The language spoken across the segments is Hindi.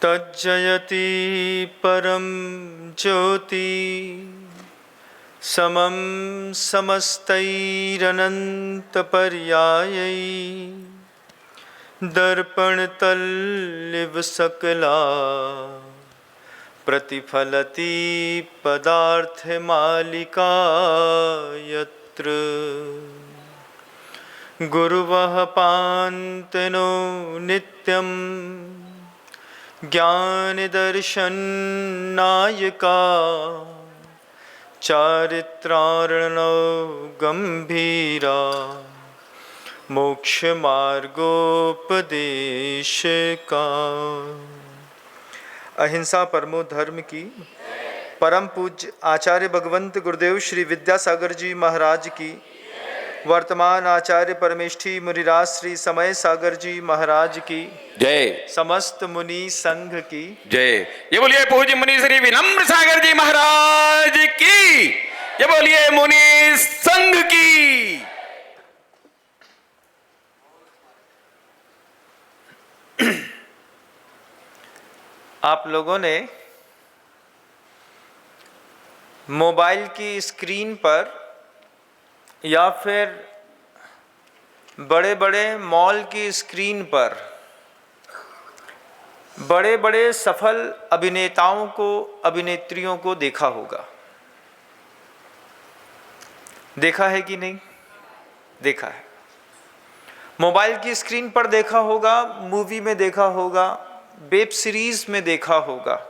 तज्जयति परम ज्योति समं समस्तैरनन्तपर्यायै दर्पणतल्लिव सकला प्रतिफलति पदार्थमालिका यत्र गुरुवः पान्तनो नित्यं ज्ञानदर्शननायका चारित्रार्णव गंभीरा मोक्षमार्गोपदेशका। अहिंसा परमो धर्म की परम पूज्य आचार्य भगवंत गुरुदेव श्री विद्यासागर जी महाराज की, वर्तमान आचार्य परमेष्ठी मुनिराज श्री समय सागर जी महाराज की जय। समस्त मुनि संघ की जय। ये बोलिए पूज्य मुनि श्री विनम्र सागर जी महाराज की। ये बोलिए मुनि संघ की। आप लोगों ने मोबाइल की स्क्रीन पर या फिर बड़े बड़े मॉल की स्क्रीन पर बड़े बड़े सफल अभिनेताओं को, अभिनेत्रियों को देखा होगा। देखा है कि नहीं? देखा है। मोबाइल की स्क्रीन पर देखा होगा, मूवी में देखा होगा, वेब सीरीज में देखा होगा,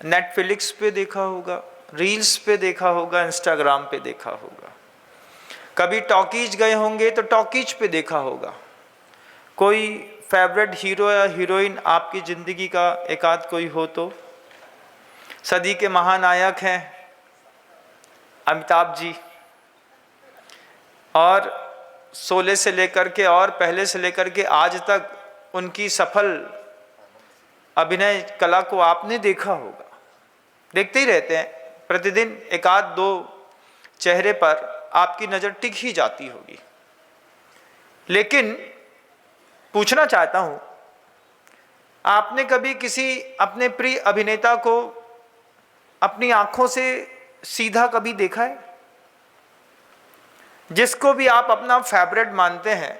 नेटफ्लिक्स पे देखा होगा, रील्स पे देखा होगा, इंस्टाग्राम पे देखा होगा। कभी टॉकीज गए होंगे तो टॉकीज पे देखा होगा। कोई फेवरेट हीरो या हीरोइन आपकी ज़िंदगी का एक आध कोई हो तो। सदी के महानायक हैं अमिताभ जी, और 16 से लेकर के और पहले से लेकर के आज तक उनकी सफल अभिनय कला को आपने देखा होगा। देखते ही रहते हैं, प्रतिदिन एक आध दो चेहरे पर आपकी नज़र टिक ही जाती होगी। लेकिन पूछना चाहता हूं, आपने कभी किसी अपने प्रिय अभिनेता को अपनी आंखों से सीधा कभी देखा है? जिसको भी आप अपना फेवरेट मानते हैं,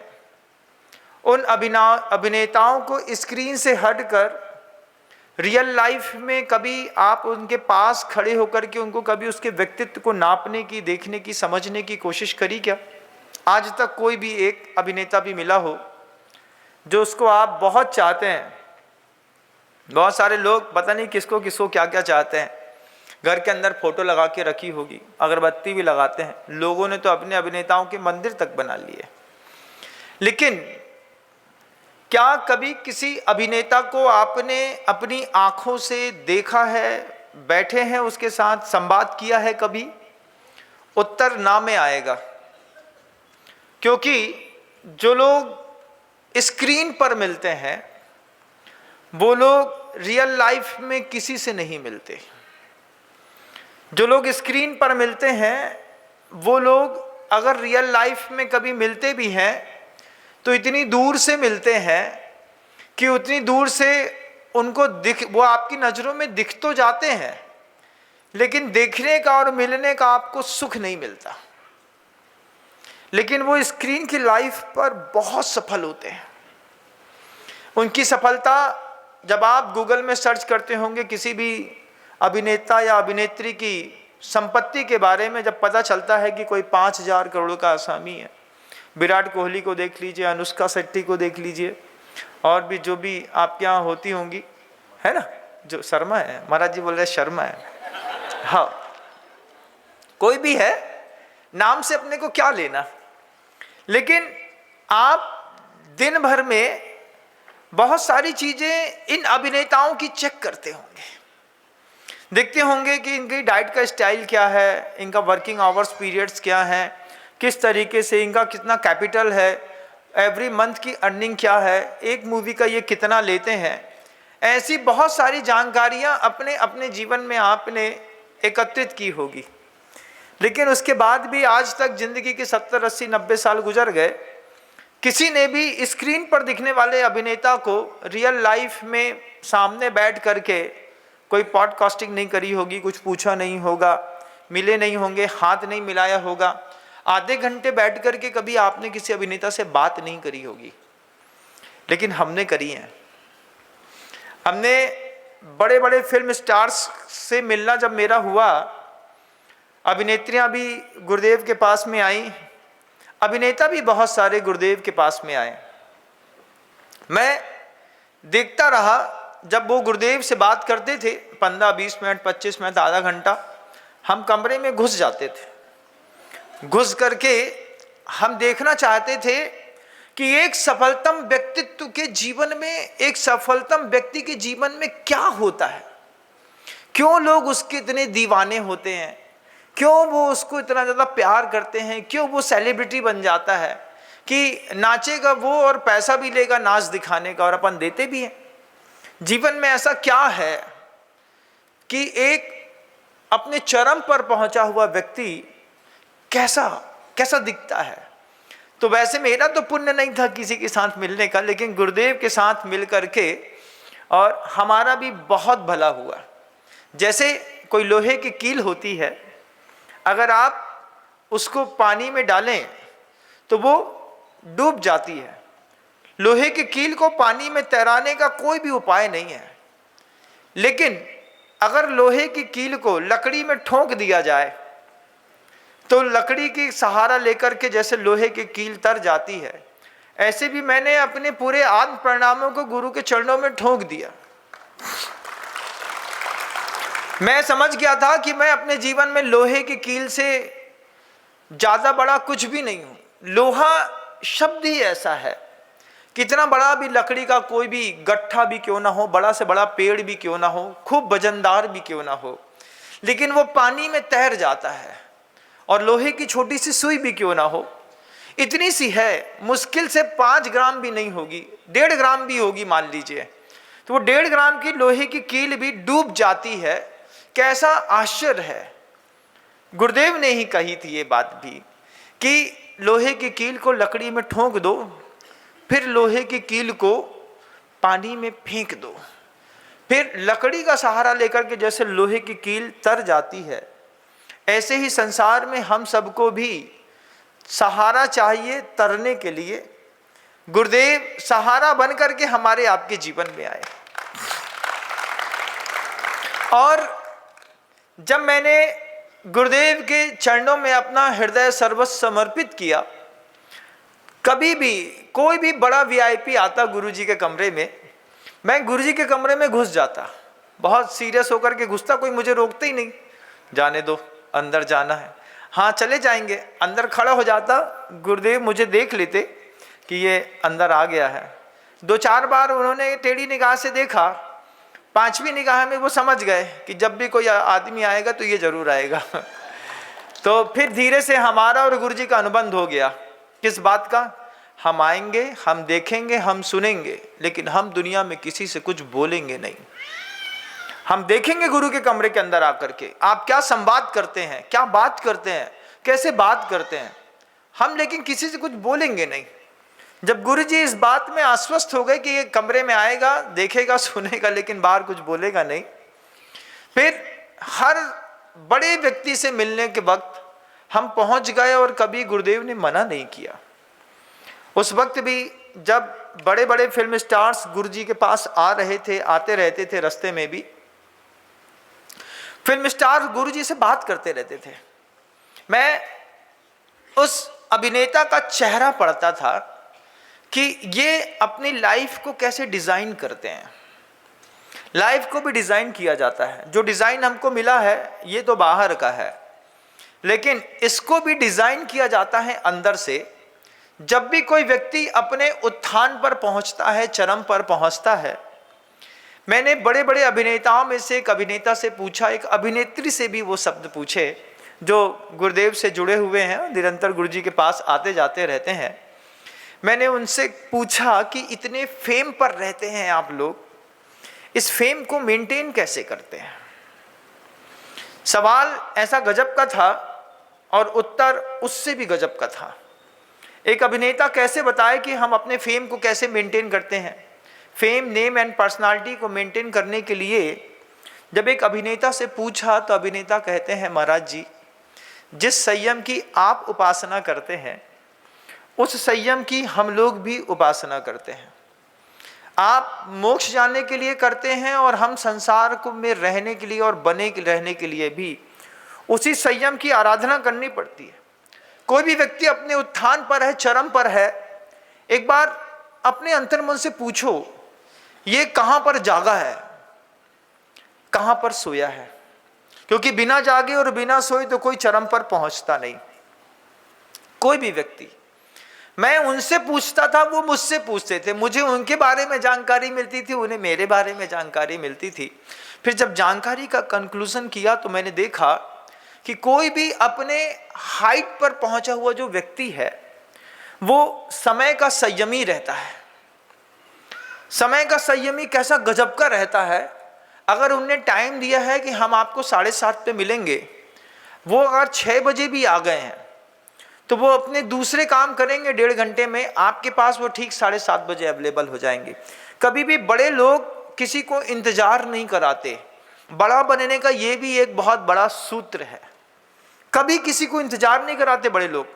उन अभिनेताओं को स्क्रीन से हटकर रियल लाइफ में कभी आप उनके पास खड़े होकर के उनको कभी उसके व्यक्तित्व को नापने की, देखने की, समझने की कोशिश करी क्या? आज तक कोई भी एक अभिनेता भी मिला हो जो उसको आप बहुत चाहते हैं? बहुत सारे लोग पता नहीं किसको किसको क्या क्या चाहते हैं। घर के अंदर फोटो लगा के रखी होगी, अगरबत्ती भी लगाते हैं। लोगों ने तो अपने अभिनेताओं के मंदिर तक बना लिए। लेकिन क्या कभी किसी अभिनेता को आपने अपनी आंखों से देखा है, बैठे हैं उसके साथ, संवाद किया है कभी? उत्तर ना में आएगा, क्योंकि जो लोग स्क्रीन पर मिलते हैं वो लोग रियल लाइफ में किसी से नहीं मिलते। जो लोग स्क्रीन पर मिलते हैं वो लोग अगर रियल लाइफ में कभी मिलते भी हैं तो इतनी दूर से मिलते हैं कि उतनी दूर से उनको वो आपकी नज़रों में दिख तो जाते हैं, लेकिन देखने का और मिलने का आपको सुख नहीं मिलता। लेकिन वो स्क्रीन की लाइफ पर बहुत सफल होते हैं। उनकी सफलता जब आप गूगल में सर्च करते होंगे, किसी भी अभिनेता या अभिनेत्री की संपत्ति के बारे में जब पता चलता है कि कोई 5,000 करोड़ का आसामी है, विराट कोहली को देख लीजिए, अनुष्का शेट्टी को देख लीजिए, और भी जो भी आपके यहाँ होती होंगी, है ना, जो शर्मा है, महाराज जी बोल रहे शर्मा है, हाँ, कोई भी है, नाम से अपने को क्या लेना। लेकिन आप दिन भर में बहुत सारी चीजें इन अभिनेताओं की चेक करते होंगे, देखते होंगे कि इनकी डाइट का स्टाइल क्या है, इनका वर्किंग आवर्स पीरियड्स क्या हैं, किस तरीके से इनका कितना कैपिटल है, एवरी मंथ की अर्निंग क्या है, एक मूवी का ये कितना लेते हैं। ऐसी बहुत सारी जानकारियां अपने अपने जीवन में आपने एकत्रित की होगी। लेकिन उसके बाद भी आज तक ज़िंदगी के 70, 80, 90 साल गुजर गए, किसी ने भी स्क्रीन पर दिखने वाले अभिनेता को रियल लाइफ में सामने बैठ करके कोई पॉडकास्टिंग नहीं करी होगी, कुछ पूछा नहीं होगा, मिले नहीं होंगे, हाथ नहीं मिलाया होगा, आधे घंटे बैठ करके कभी आपने किसी अभिनेता से बात नहीं करी होगी, लेकिन हमने करी है। हमने बड़े बड़े फिल्म स्टार्स से मिलना जब मेरा हुआ, अभिनेत्रियां भी गुरुदेव के पास में आई, अभिनेता भी बहुत सारे गुरुदेव के पास में आए। मैं देखता रहा जब वो गुरुदेव से बात करते थे, 15-20 मिनट, 25 मिनट, आधा घंटा, हम कमरे में घुस जाते थे। घुस करके हम देखना चाहते थे कि एक सफलतम व्यक्तित्व के जीवन में, एक सफलतम व्यक्ति के जीवन में क्या होता है, क्यों लोग उसके इतने दीवाने होते हैं, क्यों वो उसको इतना ज़्यादा प्यार करते हैं, क्यों वो सेलिब्रिटी बन जाता है कि नाचेगा वो और पैसा भी लेगा नाच दिखाने का, और अपन देते भी हैं। जीवन में ऐसा क्या है कि एक अपने चरम पर पहुंचा हुआ व्यक्ति कैसा कैसा दिखता है। तो वैसे मेरा तो पुण्य नहीं था किसी के साथ मिलने का, लेकिन गुरुदेव के साथ मिल करके और हमारा भी बहुत भला हुआ। जैसे कोई लोहे की कील होती है, अगर आप उसको पानी में डालें तो वो डूब जाती है। लोहे की कील को पानी में तैराने का कोई भी उपाय नहीं है, लेकिन अगर लोहे की कील को लकड़ी में ठोक दिया जाए तो लकड़ी की सहारा लेकर के जैसे लोहे की कील तर जाती है, ऐसे भी मैंने अपने पूरे आत्म परिणामों को गुरु के चरणों में ठोक दिया। मैं समझ गया था कि मैं अपने जीवन में लोहे की कील से ज्यादा बड़ा कुछ भी नहीं हूं। लोहा शब्द ही ऐसा है, कितना बड़ा भी लकड़ी का कोई भी गट्ठा भी क्यों ना हो, बड़ा से बड़ा पेड़ भी क्यों ना हो, खूब वजनदार भी क्यों ना हो, लेकिन वो पानी में तैर जाता है। और लोहे की छोटी सी सुई भी क्यों ना हो, इतनी सी है, मुश्किल से 5 ग्राम भी नहीं होगी, 1.5 ग्राम भी होगी मान लीजिए, तो वो 1.5 ग्राम की लोहे की कील भी डूब जाती है। कैसा आश्चर्य है। गुरुदेव ने ही कही थी ये बात भी कि लोहे की कील को लकड़ी में ठोक दो, फिर लोहे की कील को पानी में फेंक दो, फिर लकड़ी का सहारा लेकर के जैसे लोहे की कील तर जाती है, ऐसे ही संसार में हम सबको भी सहारा चाहिए तरने के लिए। गुरुदेव सहारा बन करके हमारे आपके जीवन में आए। और जब मैंने गुरुदेव के चरणों में अपना हृदय सर्वस्व समर्पित किया, कभी भी कोई भी बड़ा वीआईपी आता गुरुजी के कमरे में, मैं गुरुजी के कमरे में घुस जाता, बहुत सीरियस होकर के घुसता, कोई मुझे रोकते ही नहीं, जाने दो अंदर जाना है, हाँ चले जाएंगे। अंदर खड़ा हो जाता, गुरुदेव मुझे देख लेते कि ये अंदर आ गया है। 2-4 बार उन्होंने टेढ़ी निगाह से देखा, 5वीं निगाह में वो समझ गए कि जब भी कोई आदमी आएगा तो ये जरूर आएगा। तो फिर धीरे से हमारा और गुरुजी का अनुबंध हो गया। किस बात का? हम आएंगे, हम देखेंगे, हम सुनेंगे, लेकिन हम दुनिया में किसी से कुछ बोलेंगे नहीं। हम देखेंगे गुरु के कमरे के अंदर आकर के आप क्या संवाद करते हैं, क्या बात करते हैं, कैसे बात करते हैं, हम लेकिन किसी से कुछ बोलेंगे नहीं। जब गुरुजी इस बात में आश्वस्त हो गए कि ये कमरे में आएगा, देखेगा, सुनेगा, लेकिन बाहर कुछ बोलेगा नहीं, फिर हर बड़े व्यक्ति से मिलने के वक्त हम पहुंच गए और कभी गुरुदेव ने मना नहीं किया। उस वक्त भी जब बड़े बड़े फिल्म स्टार्स गुरुजी के पास आ रहे थे, आते रहते थे, रास्ते में भी फिल्म स्टार गुरुजी से बात करते रहते थे। मैं उस अभिनेता का चेहरा पढ़ता था कि ये अपनी लाइफ को कैसे डिजाइन करते हैं। लाइफ को भी डिजाइन किया जाता है, जो डिजाइन हमको मिला है ये तो बाहर का है, लेकिन इसको भी डिजाइन किया जाता है अंदर से। जब भी कोई व्यक्ति अपने उत्थान पर पहुंचता है, चरम पर पहुंचता है, मैंने बड़े बड़े अभिनेताओं में से एक अभिनेता से पूछा, एक अभिनेत्री से भी वो शब्द पूछे जो गुरुदेव से जुड़े हुए हैं, निरंतर गुरुजी के पास आते जाते रहते हैं। मैंने उनसे पूछा कि इतने फेम पर रहते हैं आप लोग, इस फेम को मेंटेन कैसे करते हैं। सवाल ऐसा गजब का था और उत्तर उससे भी गजब का था। एक अभिनेता कैसे बताए कि हम अपने फेम को कैसे मेंटेन करते हैं। फेम, नेम एंड पर्सनालिटी को मेंटेन करने के लिए जब एक अभिनेता से पूछा तो अभिनेता कहते हैं, महाराज जी, जिस संयम की आप उपासना करते हैं उस संयम की हम लोग भी उपासना करते हैं। आप मोक्ष जाने के लिए करते हैं और हम संसार को में रहने के लिए और बने रहने के लिए भी उसी संयम की आराधना करनी पड़ती है। कोई भी व्यक्ति अपने उत्थान पर है, चरम पर है, एक बार अपने अंतर्मन से पूछो, ये कहां पर जागा है, कहां पर सोया है? क्योंकि बिना जागे और बिना सोए तो कोई चरम पर पहुंचता नहीं। कोई भी व्यक्ति, मैं उनसे पूछता था, वो मुझसे पूछते थे, मुझे उनके बारे में जानकारी मिलती थी, उन्हें मेरे बारे में जानकारी मिलती थी। फिर जब जानकारी का कंक्लूजन किया तो मैंने देखा कि कोई भी अपने हाइट पर पहुंचा हुआ जो व्यक्ति है वो समय का संयमी रहता है। समय का संयमी कैसा गजब का रहता है। अगर उनने टाइम दिया है कि हम आपको 7:30 पे मिलेंगे, वो अगर 6 बजे भी आ गए हैं तो वो अपने दूसरे काम करेंगे 1.5 घंटे में, आपके पास वो ठीक 7:30 बजे अवेलेबल हो जाएंगे। कभी भी बड़े लोग किसी को इंतजार नहीं कराते। बड़ा बनने का ये भी एक बहुत बड़ा सूत्र है, कभी किसी को इंतजार नहीं कराते बड़े लोग।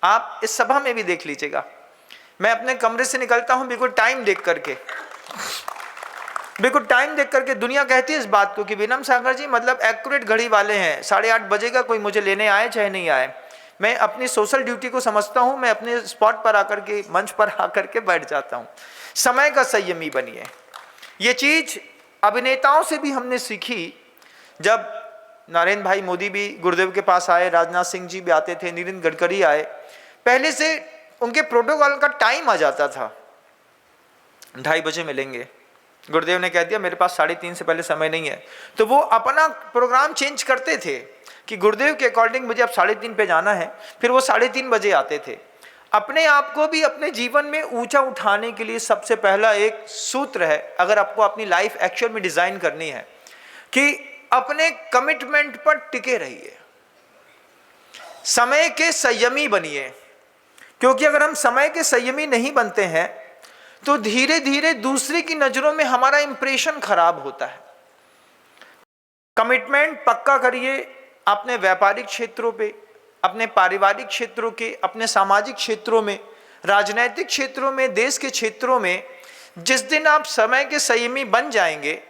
आप इस सभा में भी देख लीजिएगा, मैं अपने कमरे से निकलता हूं बिल्कुल टाइम देख करके, बिल्कुल टाइम देख करके। दुनिया कहती है इस बात को कि विनम्र सागर जी मतलब एक्यूरेट घड़ी वाले हैं, 8:30 बजेगा, कोई मुझे लेने आए चाहे नहीं आए। मैं अपनी सोशल ड्यूटी को समझता हूं, मैं अपने स्पॉट पर आकर के, मंच पर आकर के बैठ जाता हूं। समय का संयमी बनिए। ये चीज अभिनेताओं से भी हमने सीखी। जब नरेंद्र भाई मोदी भी गुरुदेव के पास आए, राजनाथ सिंह जी भी आते थे, नितिन गडकरी आए, पहले से उनके प्रोटोकॉल का टाइम आ जाता था, 2:30 बजे मिलेंगे। गुरुदेव ने कह दिया मेरे पास 3:30 से पहले समय नहीं है, तो वो अपना प्रोग्राम चेंज करते थे कि गुरुदेव के अकॉर्डिंग मुझे अब 3:30 पे जाना है। फिर वो 3:30 बजे आते थे। अपने आप को भी अपने जीवन में ऊंचा उठाने के लिए सबसे पहला एक सूत्र है, अगर आपको अपनी लाइफ एक्चुअल में डिजाइन करनी है, कि अपने कमिटमेंट पर टिके रहिए, समय के संयमी बनिए। क्योंकि अगर हम समय के संयमी नहीं बनते हैं तो धीरे धीरे दूसरे की नजरों में हमारा इंप्रेशन खराब होता है। कमिटमेंट पक्का करिए अपने व्यापारिक क्षेत्रों पे, अपने पारिवारिक क्षेत्रों के, अपने सामाजिक क्षेत्रों में, राजनैतिक क्षेत्रों में, देश के क्षेत्रों में। जिस दिन आप समय के संयमी बन जाएंगे,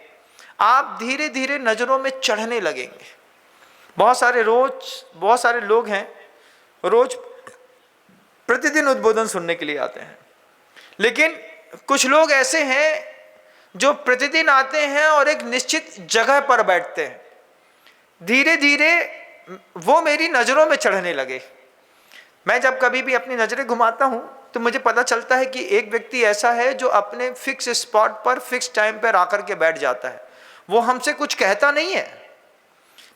आप धीरे धीरे नजरों में चढ़ने लगेंगे। बहुत सारे लोग हैं, रोज प्रतिदिन उद्बोधन सुनने के लिए आते हैं, लेकिन कुछ लोग ऐसे हैं जो प्रतिदिन आते हैं और एक निश्चित जगह पर बैठते हैं। धीरे धीरे वो मेरी नजरों में चढ़ने लगे। मैं जब कभी भी अपनी नजरें घुमाता हूं तो मुझे पता चलता है कि एक व्यक्ति ऐसा है जो अपने फिक्स स्पॉट पर फिक्स टाइम पर आकर के बैठ जाता है। वो हमसे कुछ कहता नहीं है,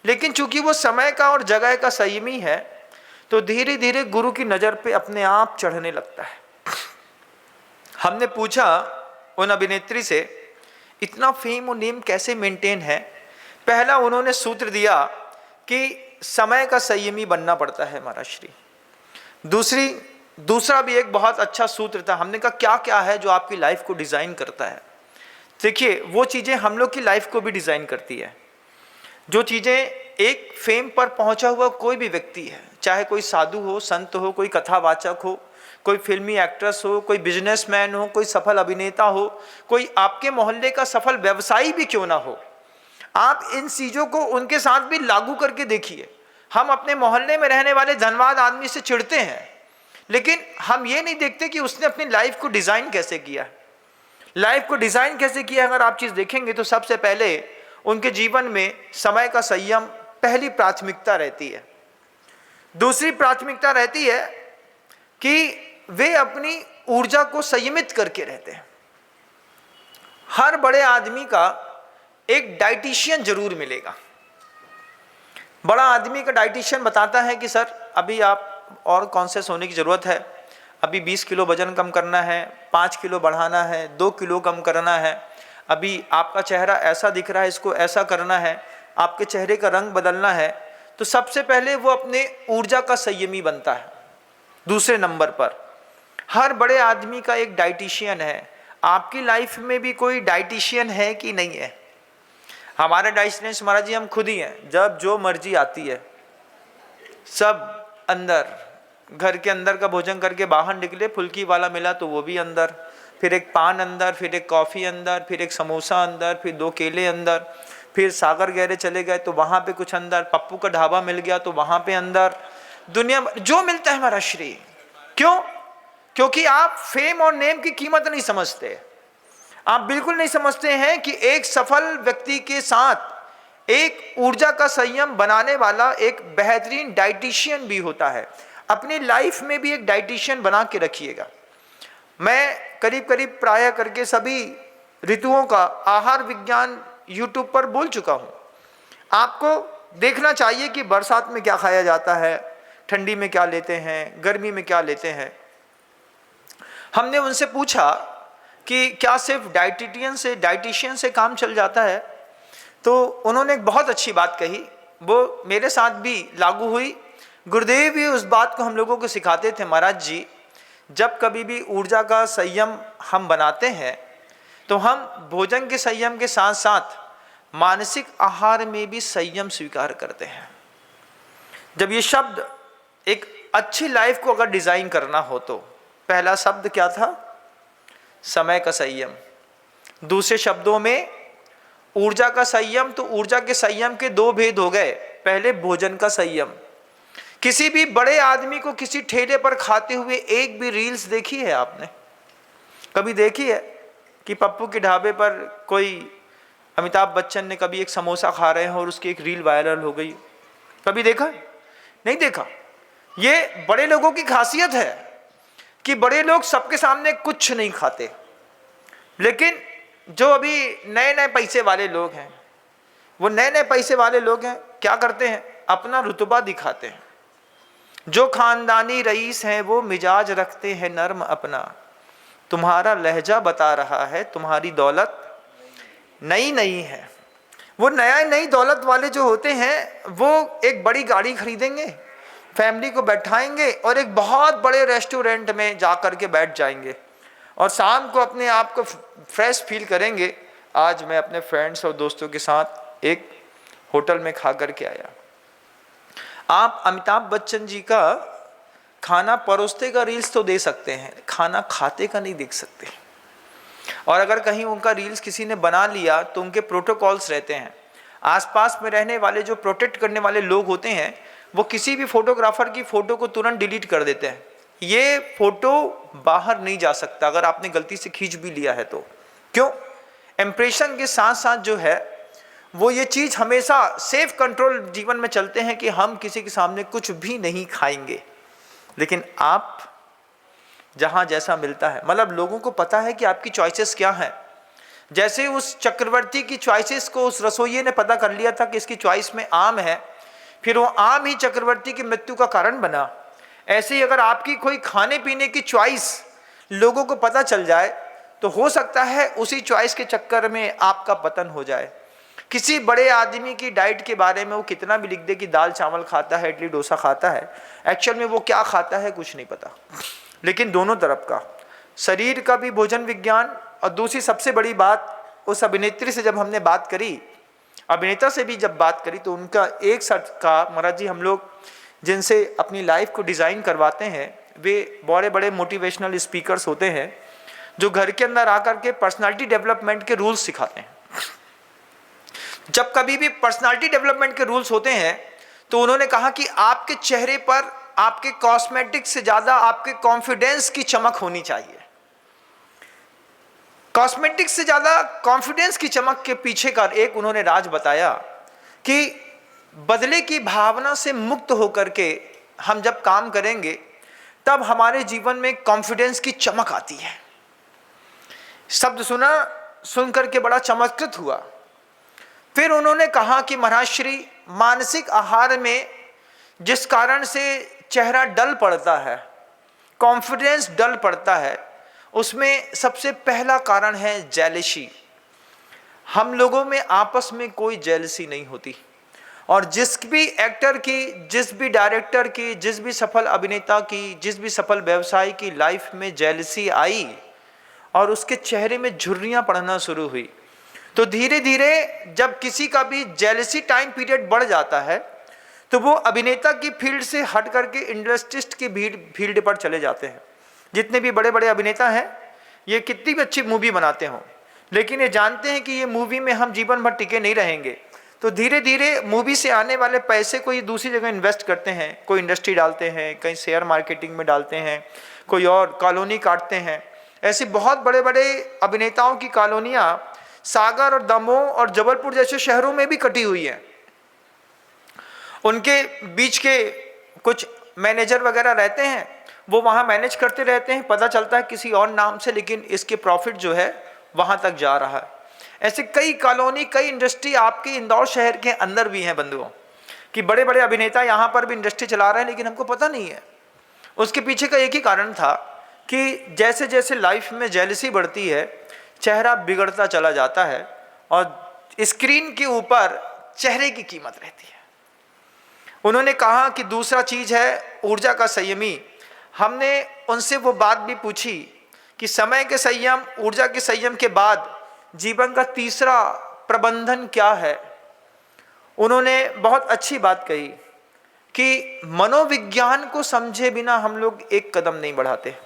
लेकिन चूंकि वो समय का और जगह का संयमी है तो धीरे धीरे गुरु की नजर पे अपने आप चढ़ने लगता है। हमने पूछा उन अभिनेत्री से, इतना फेम और नेम कैसे मेंटेन है? पहला उन्होंने सूत्र दिया कि समय का संयमी बनना पड़ता है महाराज श्री। दूसरा भी एक बहुत अच्छा सूत्र था। हमने कहा क्या क्या है जो आपकी लाइफ को डिजाइन करता है? देखिए, वो चीजें हम लोग की लाइफ को भी डिजाइन करती है। जो चीजें एक फेम पर पहुंचा हुआ कोई भी व्यक्ति है, चाहे कोई साधु हो, संत हो, कोई कथावाचक हो, कोई फिल्मी एक्ट्रेस हो, कोई बिजनेसमैन हो, कोई सफल अभिनेता हो, कोई आपके मोहल्ले का सफल व्यवसायी भी क्यों ना हो, आप इन चीजों को उनके साथ भी लागू करके देखिए। हम अपने मोहल्ले में रहने वाले धनवान आदमी से चिढ़ते हैं, लेकिन हम ये नहीं देखते कि उसने अपनी लाइफ को डिजाइन कैसे किया है। लाइफ को डिजाइन कैसे किया, अगर आप चीज देखेंगे तो सबसे पहले उनके जीवन में समय का संयम पहली प्राथमिकता रहती है। दूसरी प्राथमिकता रहती है कि वे अपनी ऊर्जा को संयमित करके रहते हैं। हर बड़े आदमी का एक डाइटिशियन जरूर मिलेगा। बड़ा आदमी का डाइटिशियन बताता है कि सर अभी आप और कॉन्शियस होने की जरूरत है, अभी 20 किलो वजन कम करना है, 5 किलो बढ़ाना है, 2 किलो कम करना है, अभी आपका चेहरा ऐसा दिख रहा है, इसको ऐसा करना है, आपके चेहरे का रंग बदलना है। तो सबसे पहले वो अपने ऊर्जा का संयमी बनता है। दूसरे नंबर पर हर बड़े आदमी का एक डाइटिशियन है। आपकी लाइफ में भी कोई डाइटिशियन है कि नहीं है? हमारा डाइटिशियन महाराज जी हम खुद ही हैं। जब जो मर्जी आती है, सब अंदर, घर के अंदर का भोजन करके बाहर निकले, फुल्की वाला मिला तो वो भी अंदर, फिर एक पान अंदर, फिर एक कॉफ़ी अंदर, फिर एक समोसा अंदर, फिर 2 केले अंदर, फिर सागर गहरे चले गए तो वहाँ पे कुछ अंदर, पप्पू का ढाबा मिल गया तो वहाँ पे अंदर, दुनिया जो मिलता है महाराज श्री। क्यों? क्योंकि आप फेम और नेम की कीमत नहीं समझते। आप बिल्कुल नहीं समझते हैं कि एक सफल व्यक्ति के साथ एक ऊर्जा का संयम बनाने वाला एक बेहतरीन डाइटिशियन भी होता है। अपनी लाइफ में भी एक डाइटिशियन बना के रखिएगा। मैं करीब करीब प्राय करके सभी ऋतुओं का आहार विज्ञान यूट्यूब पर बोल चुका हूँ। आपको देखना चाहिए कि बरसात में क्या खाया जाता है, ठंडी में क्या लेते हैं, गर्मी में क्या लेते हैं। हमने उनसे पूछा कि क्या सिर्फ डाइटिशियन से काम चल जाता है? तो उन्होंने एक बहुत अच्छी बात कही, वो मेरे साथ भी लागू हुई। गुरुदेव भी उस बात को हम लोगों को सिखाते थे, महाराज जी जब कभी भी ऊर्जा का संयम हम बनाते हैं तो हम भोजन के संयम के साथ साथ मानसिक आहार में भी संयम स्वीकार करते हैं। जब ये शब्द एक अच्छी लाइफ को अगर डिजाइन करना हो तो पहला शब्द क्या था? समय का संयम। दूसरे शब्दों में ऊर्जा का संयम। तो ऊर्जा के संयम के 2 भेद हो गए। पहले भोजन का संयम। किसी भी बड़े आदमी को किसी ठेले पर खाते हुए एक भी रील्स देखी है आपने? कभी देखी है कि पप्पू के ढाबे पर कोई अमिताभ बच्चन ने कभी एक समोसा खा रहे हैं और उसकी एक रील वायरल हो गई? कभी देखा? नहीं देखा। ये बड़े लोगों की खासियत है कि बड़े लोग सबके सामने कुछ नहीं खाते, लेकिन जो अभी नए नए पैसे वाले लोग हैं, वो नए नए पैसे वाले लोग हैं, क्या करते हैं? अपना रुतबा दिखाते हैं। जो खानदानी रईस हैं वो मिजाज रखते हैं नर्म अपना, तुम्हारा लहजा बता रहा है तुम्हारी दौलत नई नई है। वो नई दौलत वाले जो होते हैं वो एक बड़ी गाड़ी खरीदेंगे, फैमिली को बैठाएंगे और एक बहुत बड़े रेस्टोरेंट में जा कर के बैठ जाएंगे और शाम को अपने आप को फ्रेश फील करेंगे। आज मैं अपने फ्रेंड्स और दोस्तों के साथ एक होटल में खा कर के आया। आप अमिताभ बच्चन जी का खाना परोसते का रील्स तो दे सकते हैं, खाना खाते का नहीं देख सकते। और अगर कहीं उनका रील्स किसी ने बना लिया तो उनके प्रोटोकॉल्स रहते हैं। आसपास में रहने वाले जो प्रोटेक्ट करने वाले लोग होते हैं वो किसी भी फोटोग्राफर की फ़ोटो को तुरंत डिलीट कर देते हैं। ये फ़ोटो बाहर नहीं जा सकता अगर आपने गलती से खींच भी लिया है तो। क्यों? इम्प्रेशन के साथ साथ जो है वो ये चीज़ हमेशा सेफ कंट्रोल जीवन में चलते हैं कि हम किसी के सामने कुछ भी नहीं खाएंगे। लेकिन आप जहाँ जैसा मिलता है, मतलब लोगों को पता है कि आपकी चॉइसेस क्या हैं। जैसे उस चक्रवर्ती की चॉइसेस को उस रसोइये ने पता कर लिया था कि इसकी चॉइस में आम है, फिर वो आम ही चक्रवर्ती की मृत्यु का कारण बना। ऐसे ही अगर आपकी कोई खाने पीने की चॉइस लोगों को पता चल जाए तो हो सकता है उसी चॉइस के चक्कर में आपका पतन हो जाए। किसी बड़े आदमी की डाइट के बारे में वो कितना भी लिख दे कि दाल चावल खाता है, इडली डोसा खाता है, एक्चुअल में वो क्या खाता है कुछ नहीं पता। लेकिन दोनों तरफ का शरीर का भी भोजन विज्ञान। और दूसरी सबसे बड़ी बात, उस अभिनेत्री से जब हमने बात करी, अभिनेता से भी जब बात करी, तो उनका एक शर्त का, महाराज जी हम लोग जिनसे अपनी लाइफ को डिज़ाइन करवाते हैं वे बड़े बड़े मोटिवेशनल स्पीकर्स होते हैं जो घर के अंदर आकर के पर्सनालिटी डेवलपमेंट के रूल्स सिखाते हैं। जब कभी भी पर्सनालिटी डेवलपमेंट के रूल्स होते हैं तो उन्होंने कहा कि आपके चेहरे पर आपके कॉस्मेटिक्स से ज्यादा आपके कॉन्फिडेंस की चमक होनी चाहिए। कॉस्मेटिक्स से ज्यादा कॉन्फिडेंस की चमक के पीछे का एक उन्होंने राज बताया कि बदले की भावना से मुक्त होकर के हम जब काम करेंगे तब हमारे जीवन में कॉन्फिडेंस की चमक आती है। शब्द सुनकर के बड़ा चमत्कृत हुआ। फिर उन्होंने कहा कि महाराज श्री, मानसिक आहार में जिस कारण से चेहरा डल पड़ता है, कॉन्फिडेंस डल पड़ता है, उसमें सबसे पहला कारण है जेलसी। हम लोगों में आपस में कोई जेलसी नहीं होती और जिस भी एक्टर की, जिस भी डायरेक्टर की, जिस भी सफल अभिनेता की, जिस भी सफल व्यवसायी की लाइफ में जेलसी आई और उसके चेहरे में झुर्रियां पड़ना शुरू हुई, तो धीरे धीरे जब किसी का भी जेलसी टाइम पीरियड बढ़ जाता है तो वो अभिनेता की फील्ड से हट करके इंडस्ट्रिस्ट की फील्ड पर चले जाते हैं। जितने भी बड़े बड़े अभिनेता हैं, ये कितनी भी अच्छी मूवी बनाते हों, लेकिन ये जानते हैं कि ये मूवी में हम जीवन भर टिके नहीं रहेंगे, तो धीरे धीरे मूवी से आने वाले पैसे को ये दूसरी जगह इन्वेस्ट करते हैं। कोई इंडस्ट्री डालते हैं, कहीं शेयर मार्केटिंग में डालते हैं, कोई और कॉलोनी काटते हैं। ऐसे बहुत बड़े बड़े अभिनेताओं की कॉलोनियाँ सागर और दमोह और जबलपुर जैसे शहरों में भी कटी हुई हैं। उनके बीच के कुछ मैनेजर वगैरह रहते हैं, वो वहाँ मैनेज करते रहते हैं, पता चलता है किसी और नाम से, लेकिन इसके प्रॉफिट जो है वहाँ तक जा रहा है। ऐसे कई कॉलोनी, कई इंडस्ट्री आपके इंदौर शहर के अंदर भी हैं बंधुओं, कि बड़े बड़े अभिनेता यहाँ पर भी इंडस्ट्री चला रहे हैं, लेकिन हमको पता नहीं है। उसके पीछे का एक ही कारण था कि जैसे जैसे लाइफ में जेलसी बढ़ती है, चेहरा बिगड़ता चला जाता है और स्क्रीन के ऊपर चेहरे की कीमत रहती है। उन्होंने कहा कि दूसरा चीज है ऊर्जा का संयमी। हमने उनसे वो बात भी पूछी कि समय के संयम, ऊर्जा के संयम के बाद जीवन का तीसरा प्रबंधन क्या है। उन्होंने बहुत अच्छी बात कही कि मनोविज्ञान को समझे बिना हम लोग एक कदम नहीं बढ़ाते।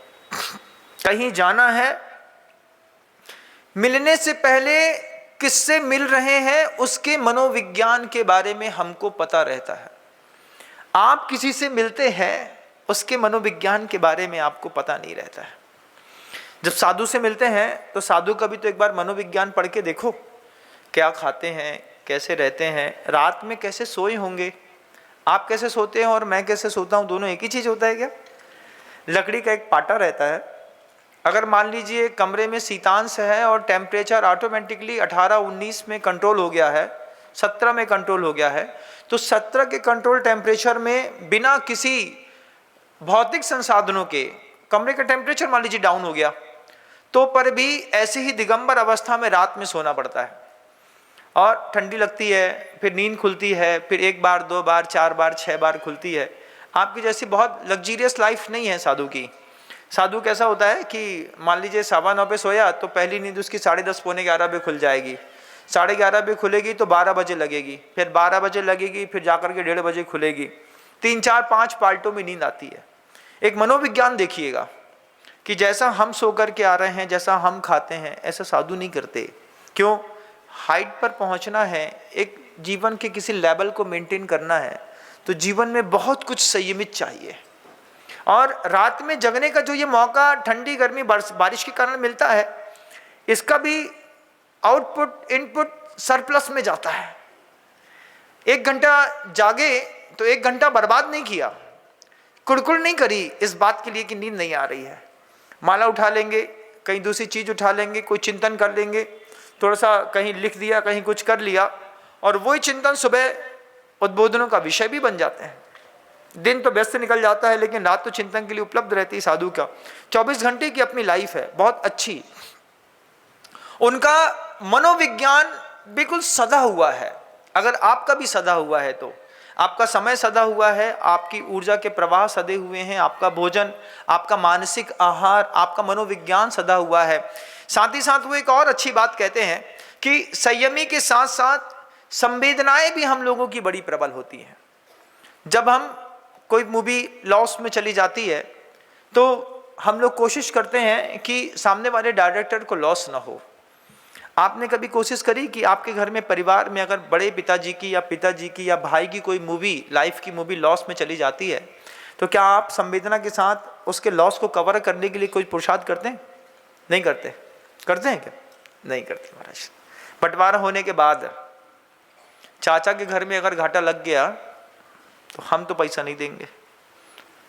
कहीं जाना है, मिलने से पहले किससे मिल रहे हैं उसके मनोविज्ञान के बारे में हमको पता रहता है। आप किसी से मिलते हैं, उसके मनोविज्ञान के बारे में आपको पता नहीं रहता है। जब साधु से मिलते हैं तो साधु का भी तो एक बार मनोविज्ञान पढ़ के देखो, क्या खाते हैं, कैसे रहते हैं, रात में कैसे सोए होंगे, आप कैसे सोते हैं और मैं कैसे सोता हूँ, दोनों एक ही चीज़ होता है क्या? लकड़ी का एक पाटा रहता है, अगर मान लीजिए कमरे में शीतांश है और टेम्परेचर ऑटोमेटिकली 18-19 में कंट्रोल हो गया है, 17 में कंट्रोल हो गया है, तो 17 के कंट्रोल टेम्परेचर में बिना किसी भौतिक संसाधनों के कमरे का टेम्परेचर मान लीजिए डाउन हो गया, तो पर भी ऐसे ही दिगंबर अवस्था में रात में सोना पड़ता है और ठंडी लगती है, फिर नींद खुलती है, फिर 1 बार 2 बार 4 बार 6 बार खुलती है। आपकी जैसी बहुत लग्जीरियस लाइफ नहीं है साधु की। साधु कैसा होता है कि मान लीजिए 9:15 पे सोया तो पहली नींद उसकी 10:30 पौने 11 पे खुल जाएगी, 11:30 पे खुलेगी तो 12 बजे लगेगी, फिर 12 बजे लगेगी, फिर जाकर के 1:30 बजे खुलेगी। 3 4 5 पार्टों में नींद आती है। एक मनोविज्ञान देखिएगा कि जैसा हम सो कर के आ रहे हैं, जैसा हम खाते हैं, ऐसा साधु नहीं करते। क्यों? हाइट पर पहुंचना है, एक जीवन के किसी लेवल को मेंटेन करना है, तो जीवन में बहुत कुछ संयमित चाहिए। और रात में जगने का जो ये मौका ठंडी गर्मी बारिश के कारण मिलता है, इसका भी आउटपुट इनपुट सरप्लस में जाता है। 1 घंटा जागे तो 1 घंटा बर्बाद नहीं किया, कुड़कुड़ नहीं करी इस बात के लिए कि नींद नहीं आ रही है। माला उठा लेंगे, कहीं दूसरी चीज उठा लेंगे, कोई चिंतन कर लेंगे, थोड़ा सा कहीं लिख दिया, कहीं कुछ कर लिया, और वही चिंतन सुबह उद्बोधनों का विषय भी बन जाते हैं। दिन तो व्यस्त निकल जाता है, लेकिन रात तो चिंतन के लिए उपलब्ध रहती है। साधु का 24 घंटे की अपनी लाइफ है, बहुत अच्छी। उनका मनोविज्ञान बिल्कुल सदा हुआ है। अगर आपका भी सदा हुआ है तो आपका समय सदा हुआ है, आपकी ऊर्जा के प्रवाह सदे हुए हैं, आपका भोजन, आपका मानसिक आहार, आपका मनोविज्ञान सदा हुआ है। साथ ही साथ वो एक और अच्छी बात कहते हैं कि संयमी के साथ साथ संवेदनाएं भी हम लोगों की बड़ी प्रबल होती हैं। जब हम कोई मूवी लॉस में चली जाती है तो हम लोग कोशिश करते हैं कि सामने वाले डायरेक्टर को लॉस ना हो। आपने कभी कोशिश करी कि आपके घर में, परिवार में अगर बड़े पिताजी की या पिताजी की या भाई की कोई मूवी, लाइफ की मूवी लॉस में चली जाती है, तो क्या आप संवेदना के साथ उसके लॉस को कवर करने के लिए कोई पुरुषार्थ करते हैं? नहीं करते। करते हैं क्या? नहीं करते महाराज। बंटवारा होने के बाद चाचा के घर में अगर घाटा लग गया तो हम तो पैसा नहीं देंगे,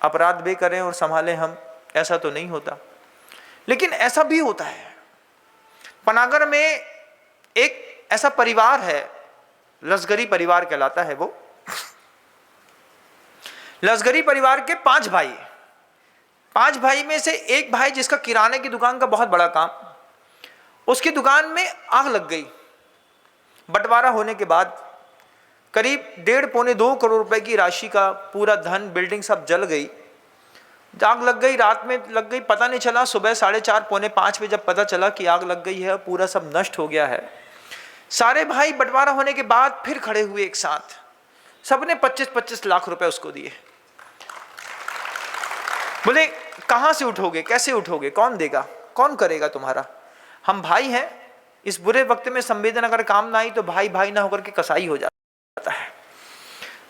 अपराध बे करें और संभालें हम, ऐसा तो नहीं होता। लेकिन ऐसा भी होता है। पनागर में एक ऐसा परिवार है, लश्करी परिवार कहलाता है वो। लश्करी परिवार के 5 भाई, 5 भाई में से एक भाई जिसका किराने की दुकान का बहुत बड़ा काम, उसकी दुकान में आग लग गई। बंटवारा होने के बाद करीब 1.5-2 करोड़ रुपए की राशि का पूरा धन, बिल्डिंग सब जल गई। आग लग गई, रात में लग गई, पता नहीं चला। सुबह 4:30-5 बजे जब पता चला कि आग लग गई है, पूरा सब नष्ट हो गया है। सारे भाई बंटवारा होने के बाद फिर खड़े हुए एक साथ, सबने 25-25 लाख रुपए उसको दिए। बोले कहां से उठोगे, कैसे उठोगे, कौन देगा, कौन करेगा तुम्हारा? हम भाई हैं, इस बुरे वक्त में संवेदना अगर काम ना आई तो भाई भाई ना होकर के कसाई हो जाता है।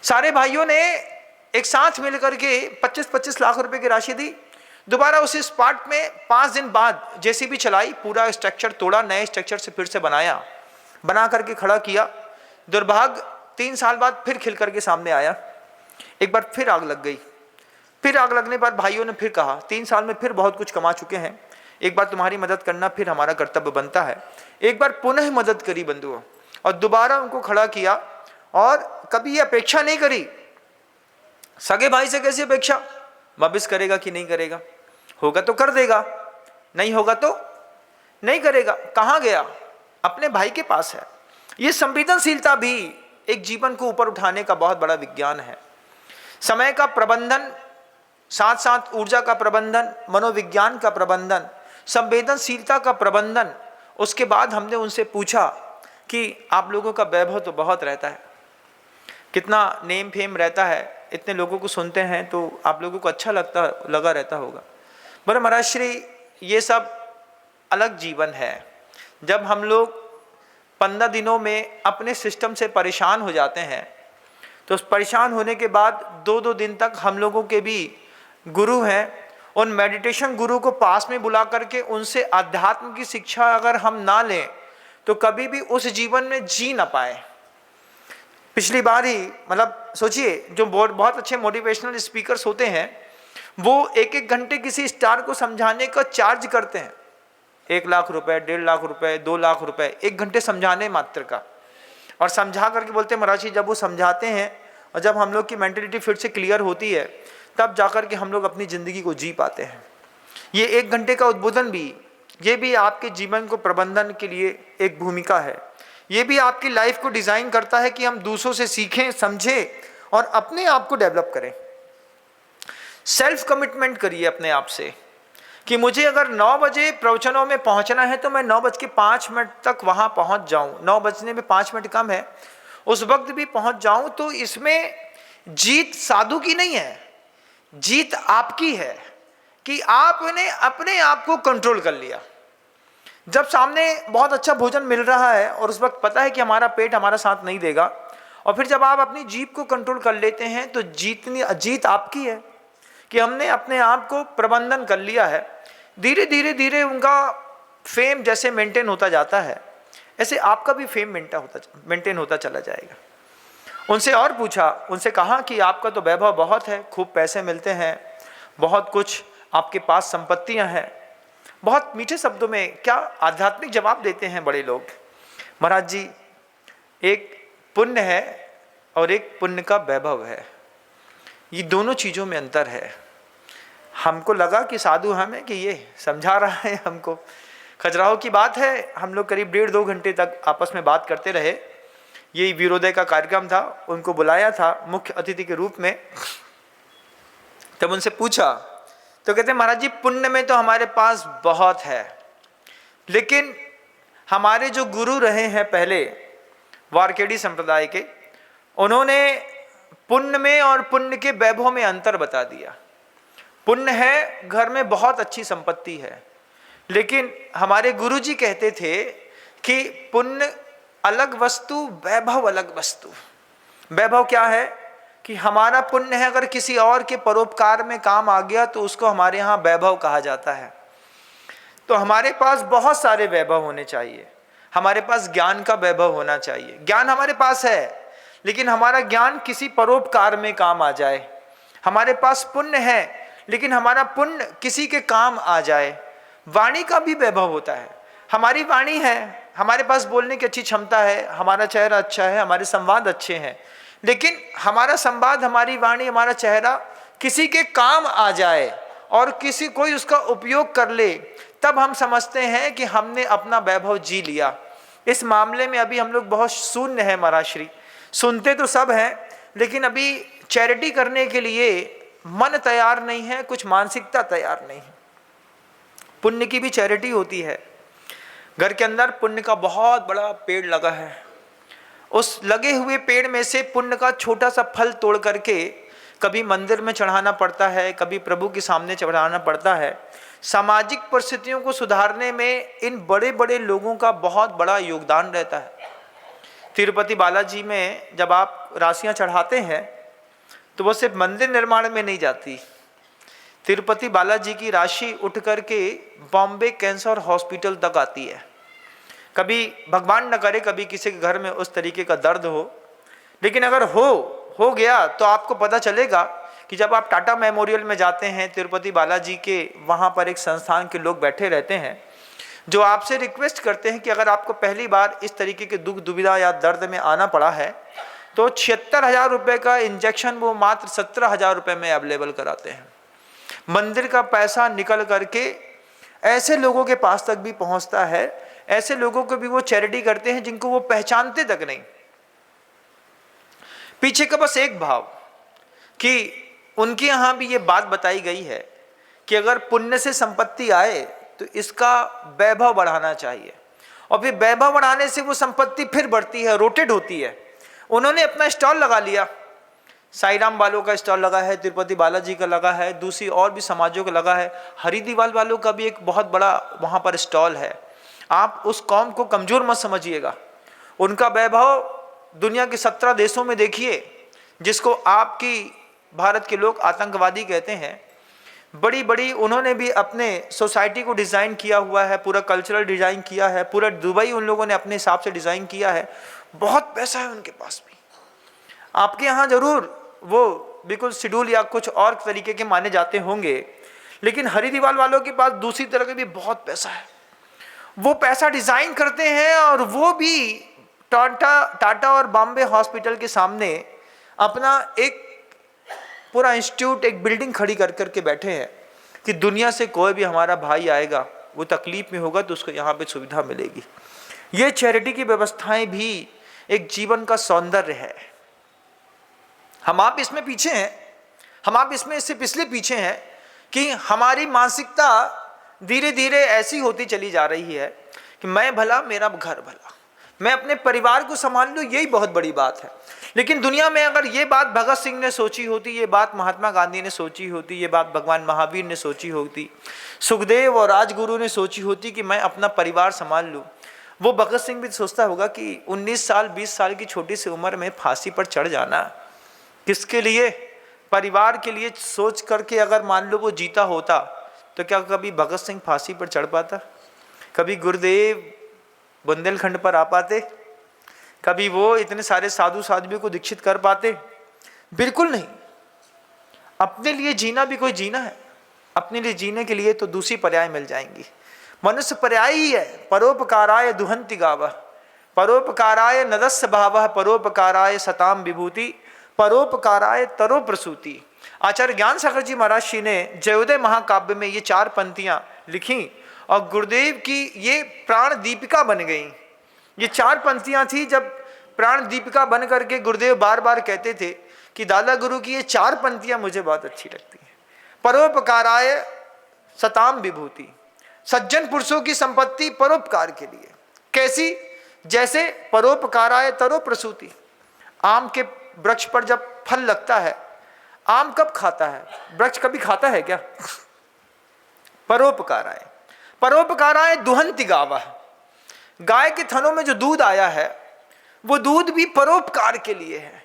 सारे भाइयों ने एक साथ मिलकर के 25-25 लाख रुपए की राशि दी। दोबारा उसी स्पॉट में 5 दिन बाद जेसीबी चलाई, पूरा स्ट्रक्चर तोड़ा, नए स्ट्रक्चर से फिर से बनाया, बना करके खड़ा किया। दुर्भाग्य 3 साल बाद फिर खिल करके सामने आया। एक बार फिर आग लग गई। फिर आग लगने पर भाइयों ने फिर कहा, 3 साल में फिर बहुत कुछ कमा चुके हैं, एक बार तुम्हारी मदद करना फिर हमारा कर्तव्य बनता है। एक बार पुनः मदद करी बंधुओं, और दोबारा उनको खड़ा किया, और कभी ये अपेक्षा नहीं करी। सगे भाई से कैसी अपेक्षा, वापिस करेगा कि नहीं करेगा, होगा तो कर देगा, नहीं होगा तो नहीं करेगा। कहाँ गया, अपने भाई के पास है। ये संवेदनशीलता भी एक जीवन को ऊपर उठाने का बहुत बड़ा विज्ञान है। समय का प्रबंधन, साथ साथ ऊर्जा का प्रबंधन, मनोविज्ञान का प्रबंधन, संवेदनशीलता का प्रबंधन। उसके बाद हमने उनसे पूछा कि आप लोगों का वैभव तो बहुत रहता है, कितना नेम फेम रहता है, इतने लोगों को सुनते हैं तो आप लोगों को अच्छा लगा रहता होगा। बोले महाराज श्री, ये सब अलग जीवन है। जब हम लोग 15 दिनों में अपने सिस्टम से परेशान हो जाते हैं, तो उस परेशान होने के बाद 2-2 दिन तक हम लोगों के भी गुरु हैं, उन मेडिटेशन गुरु को पास में बुला करके उनसे अध्यात्म की शिक्षा अगर हम ना लें तो कभी भी उस जीवन में जी ना पाए। पिछली बार ही, मतलब सोचिए, जो बहुत अच्छे मोटिवेशनल स्पीकर्स होते हैं वो 1-1 घंटे किसी स्टार को समझाने का चार्ज करते हैं, 1 लाख रुपए, 1.5 लाख रुपए, 2 लाख रुपए, 1 घंटे समझाने मात्र का। और समझा करके बोलते हैं महाराज जी, जब वो समझाते हैं और जब हम लोग की मेंटलिटी फिर से क्लियर होती है, तब जाकर के हम लोग अपनी ज़िंदगी को जी पाते हैं। ये 1 घंटे का उद्बोधन भी, ये भी आपके जीवन को प्रबंधन के लिए एक भूमिका है। ये भी आपकी लाइफ को डिज़ाइन करता है कि हम दूसरों से सीखें, समझें और अपने आप को डेवलप करें। सेल्फ कमिटमेंट करिए अपने आप से कि मुझे अगर 9 बजे प्रवचनों में पहुंचना है तो मैं 9:05 तक वहां पहुंच जाऊं। 9 बजने में 5 मिनट कम है, उस वक्त भी पहुंच जाऊं। तो इसमें जीत साधु की नहीं है, जीत आपकी है कि आपने अपने आप को कंट्रोल कर लिया। जब सामने बहुत अच्छा भोजन मिल रहा है और उस वक्त पता है कि हमारा पेट हमारा साथ नहीं देगा, और फिर जब आप अपनी जीभ को कंट्रोल कर लेते हैं तो जीत आपकी है कि हमने अपने आप को प्रबंधन कर लिया है। धीरे धीरे उनका फेम जैसे मेंटेन होता जाता है, ऐसे आपका भी फेम मेंटेन होता चला जाएगा। उनसे और पूछा, उनसे कहा कि आपका तो वैभव बहुत है, खूब पैसे मिलते हैं, बहुत कुछ आपके पास संपत्तियां हैं। बहुत मीठे शब्दों में क्या आध्यात्मिक जवाब देते हैं बड़े लोग। महाराज जी, एक पुण्य है और एक पुण्य का वैभव है, ये दोनों चीज़ों में अंतर है। हमको लगा कि साधु हमें कि ये समझा रहा है हमको। खजुराहो की बात है, हम लोग करीब 1.5-2 घंटे तक आपस में बात करते रहे। ये वीरोदय का कार्यक्रम था, उनको बुलाया था मुख्य अतिथि के रूप में। तब उनसे पूछा तो कहते महाराज जी, पुण्य में तो हमारे पास बहुत है, लेकिन हमारे जो गुरु रहे हैं पहले वारकेडी संप्रदाय के, उन्होंने पुण्य में और पुण्य के वैभव में अंतर बता दिया। पुण्य है, घर में बहुत अच्छी संपत्ति है, लेकिन हमारे गुरुजी कहते थे कि पुण्य अलग वस्तु, वैभव अलग वस्तु। वैभव क्या है कि हमारा पुण्य है अगर किसी और के परोपकार में काम आ गया तो उसको हमारे यहाँ वैभव कहा जाता है। तो हमारे पास बहुत सारे वैभव होने चाहिए। हमारे पास ज्ञान का वैभव होना चाहिए। ज्ञान हमारे पास है, लेकिन हमारा ज्ञान किसी परोपकार में काम आ जाए। हमारे पास पुण्य है, लेकिन हमारा पुण्य किसी के काम आ जाए। वाणी का भी वैभव होता है। हमारी वाणी है, हमारे पास बोलने की अच्छी क्षमता है, हमारा चेहरा अच्छा है, हमारे संवाद अच्छे हैं, लेकिन हमारा संवाद, हमारी वाणी, हमारा चेहरा किसी के काम आ जाए और कोई उसका उपयोग कर ले, तब हम समझते हैं कि हमने अपना वैभव जी लिया। इस मामले में अभी हम लोग बहुत शून्य है महाराज श्री। सुनते तो सब हैं, लेकिन अभी चैरिटी करने के लिए मन तैयार नहीं है, कुछ मानसिकता तैयार नहीं है। पुण्य की भी चैरिटी होती है। घर के अंदर पुण्य का बहुत बड़ा पेड़ लगा है, उस लगे हुए पेड़ में से पुण्य का छोटा सा फल तोड़ करके कभी मंदिर में चढ़ाना पड़ता है, कभी प्रभु के सामने चढ़ाना पड़ता है। सामाजिक परिस्थितियों को सुधारने में इन बड़े बड़े लोगों का बहुत बड़ा योगदान रहता है। तिरुपति बालाजी में जब आप राशियां चढ़ाते हैं तो वो सिर्फ मंदिर निर्माण में नहीं जाती। तिरुपति बालाजी की राशि उठ करके बॉम्बे कैंसर हॉस्पिटल तक आती है। कभी भगवान न करे कभी किसी के घर में उस तरीके का दर्द हो, लेकिन अगर हो गया तो आपको पता चलेगा कि जब आप टाटा मेमोरियल में जाते हैं, तिरुपति बालाजी के वहाँ पर एक संस्थान के लोग बैठे रहते हैं जो आपसे रिक्वेस्ट करते हैं कि अगर आपको पहली बार इस तरीके के दुख दुविधा या दर्द में आना पड़ा है तो 76,000 रुपये का इंजेक्शन वो मात्र 17,000 रुपये में अवेलेबल कराते हैं। मंदिर का पैसा निकल करके ऐसे लोगों के पास तक भी पहुंचता है, ऐसे लोगों को भी वो चैरिटी करते हैं जिनको वो पहचानते तक नहीं। पीछे का बस एक भाव कि उनके यहाँ भी ये बात बताई गई है कि अगर पुण्य से संपत्ति आए तो इसका वैभव बढ़ाना चाहिए, और फिर वैभव बढ़ाने से वो संपत्ति फिर बढ़ती है, रोटेट होती है। उन्होंने अपना स्टॉल लगा लिया, साई राम वालों का स्टॉल लगा है, तिरुपति बालाजी का लगा है, दूसरी और भी समाजों का लगा है, हरिदीवाल वालों का भी एक बहुत बड़ा वहाँ पर स्टॉल है। आप उस कौम को कमज़ोर मत समझिएगा, उनका वैभव दुनिया के 17 देशों में देखिए, जिसको आपकी भारत के लोग आतंकवादी कहते हैं। बड़ी बड़ी उन्होंने भी अपने सोसाइटी को डिज़ाइन किया हुआ है, पूरा कल्चरल डिज़ाइन किया है, पूरा दुबई उन लोगों ने अपने हिसाब से डिज़ाइन किया है। बहुत पैसा है उनके पास भी। आपके यहाँ ज़रूर वो बिल्कुल शेड्यूल या कुछ और तरीके के माने जाते होंगे, लेकिन हरिदीवाल वालों के पास दूसरी तरह के भी बहुत पैसा है। वो पैसा डिज़ाइन करते हैं और वो भी टाटा और बॉम्बे हॉस्पिटल के सामने अपना एक पूरा इंस्टीट्यूट, एक बिल्डिंग खड़ी कर करके बैठे हैं कि दुनिया से कोई भी हमारा भाई आएगा, वो तकलीफ में होगा तो उसको यहाँ पे सुविधा मिलेगी। ये चैरिटी की व्यवस्थाएं भी एक जीवन का सौंदर्य है। हम आप इसमें पीछे हैं, हम आप इसमें इससे पिछले पीछे हैं कि हमारी मानसिकता धीरे धीरे ऐसी होती चली जा रही है कि मैं भला मेरा घर भला, मैं अपने परिवार को संभाल लूँ, यही बहुत बड़ी बात है। लेकिन दुनिया में अगर ये बात भगत सिंह ने सोची होती, ये बात महात्मा गांधी ने सोची होती, ये बात भगवान महावीर ने सोची होती, सुखदेव और राजगुरु ने सोची होती कि मैं अपना परिवार संभाल लूँ, वो भगत सिंह भी सोचता होगा कि 19 साल 20 साल की छोटी सी उम्र में फांसी पर चढ़ जाना किसके लिए, परिवार के लिए सोच करके अगर मान लो वो जीता होता तो क्या कभी भगत सिंह फांसी पर चढ़ पाता? कभी गुरुदेव बुंदेलखंड पर आ पाते? कभी वो इतने सारे साधु साध्वियों को दीक्षित कर पाते? बिल्कुल नहीं। अपने लिए जीना भी कोई जीना है, अपने लिए जीने के लिए तो दूसरी पर्याय मिल जाएंगी। मनुष्य पर्याय ही है। परोपकाराय दुहंति गावः, परोपकाराय नदस्य भावः, परोपकाराय सताम विभूति, परोपकाराय तरो प्रसूति। आचार्य ज्ञान सागर जी महाराज जी ने जयोदय महाकाव्य में ये 4 पंक्तियां लिखी और गुरुदेव की ये प्राण दीपिका बन गई। ये 4 पंक्तियां थी, जब प्राण दीपिका बन करके गुरुदेव बार बार कहते थे कि दादा गुरु की ये 4 पंक्तियां मुझे बहुत अच्छी लगती हैं। परोपकाराय सताम विभूति, सज्जन पुरुषों की संपत्ति परोपकार के लिए। कैसी? जैसे परोपकाराय तरो प्रसूति। आम के वृक्ष पर जब फल लगता है, आम कब खाता है? वृक्ष कभी खाता है क्या? परोपकाराय, परोपकाराय दुहंति गावः, गाय के थनों में जो दूध आया है वो दूध भी परोपकार के लिए है।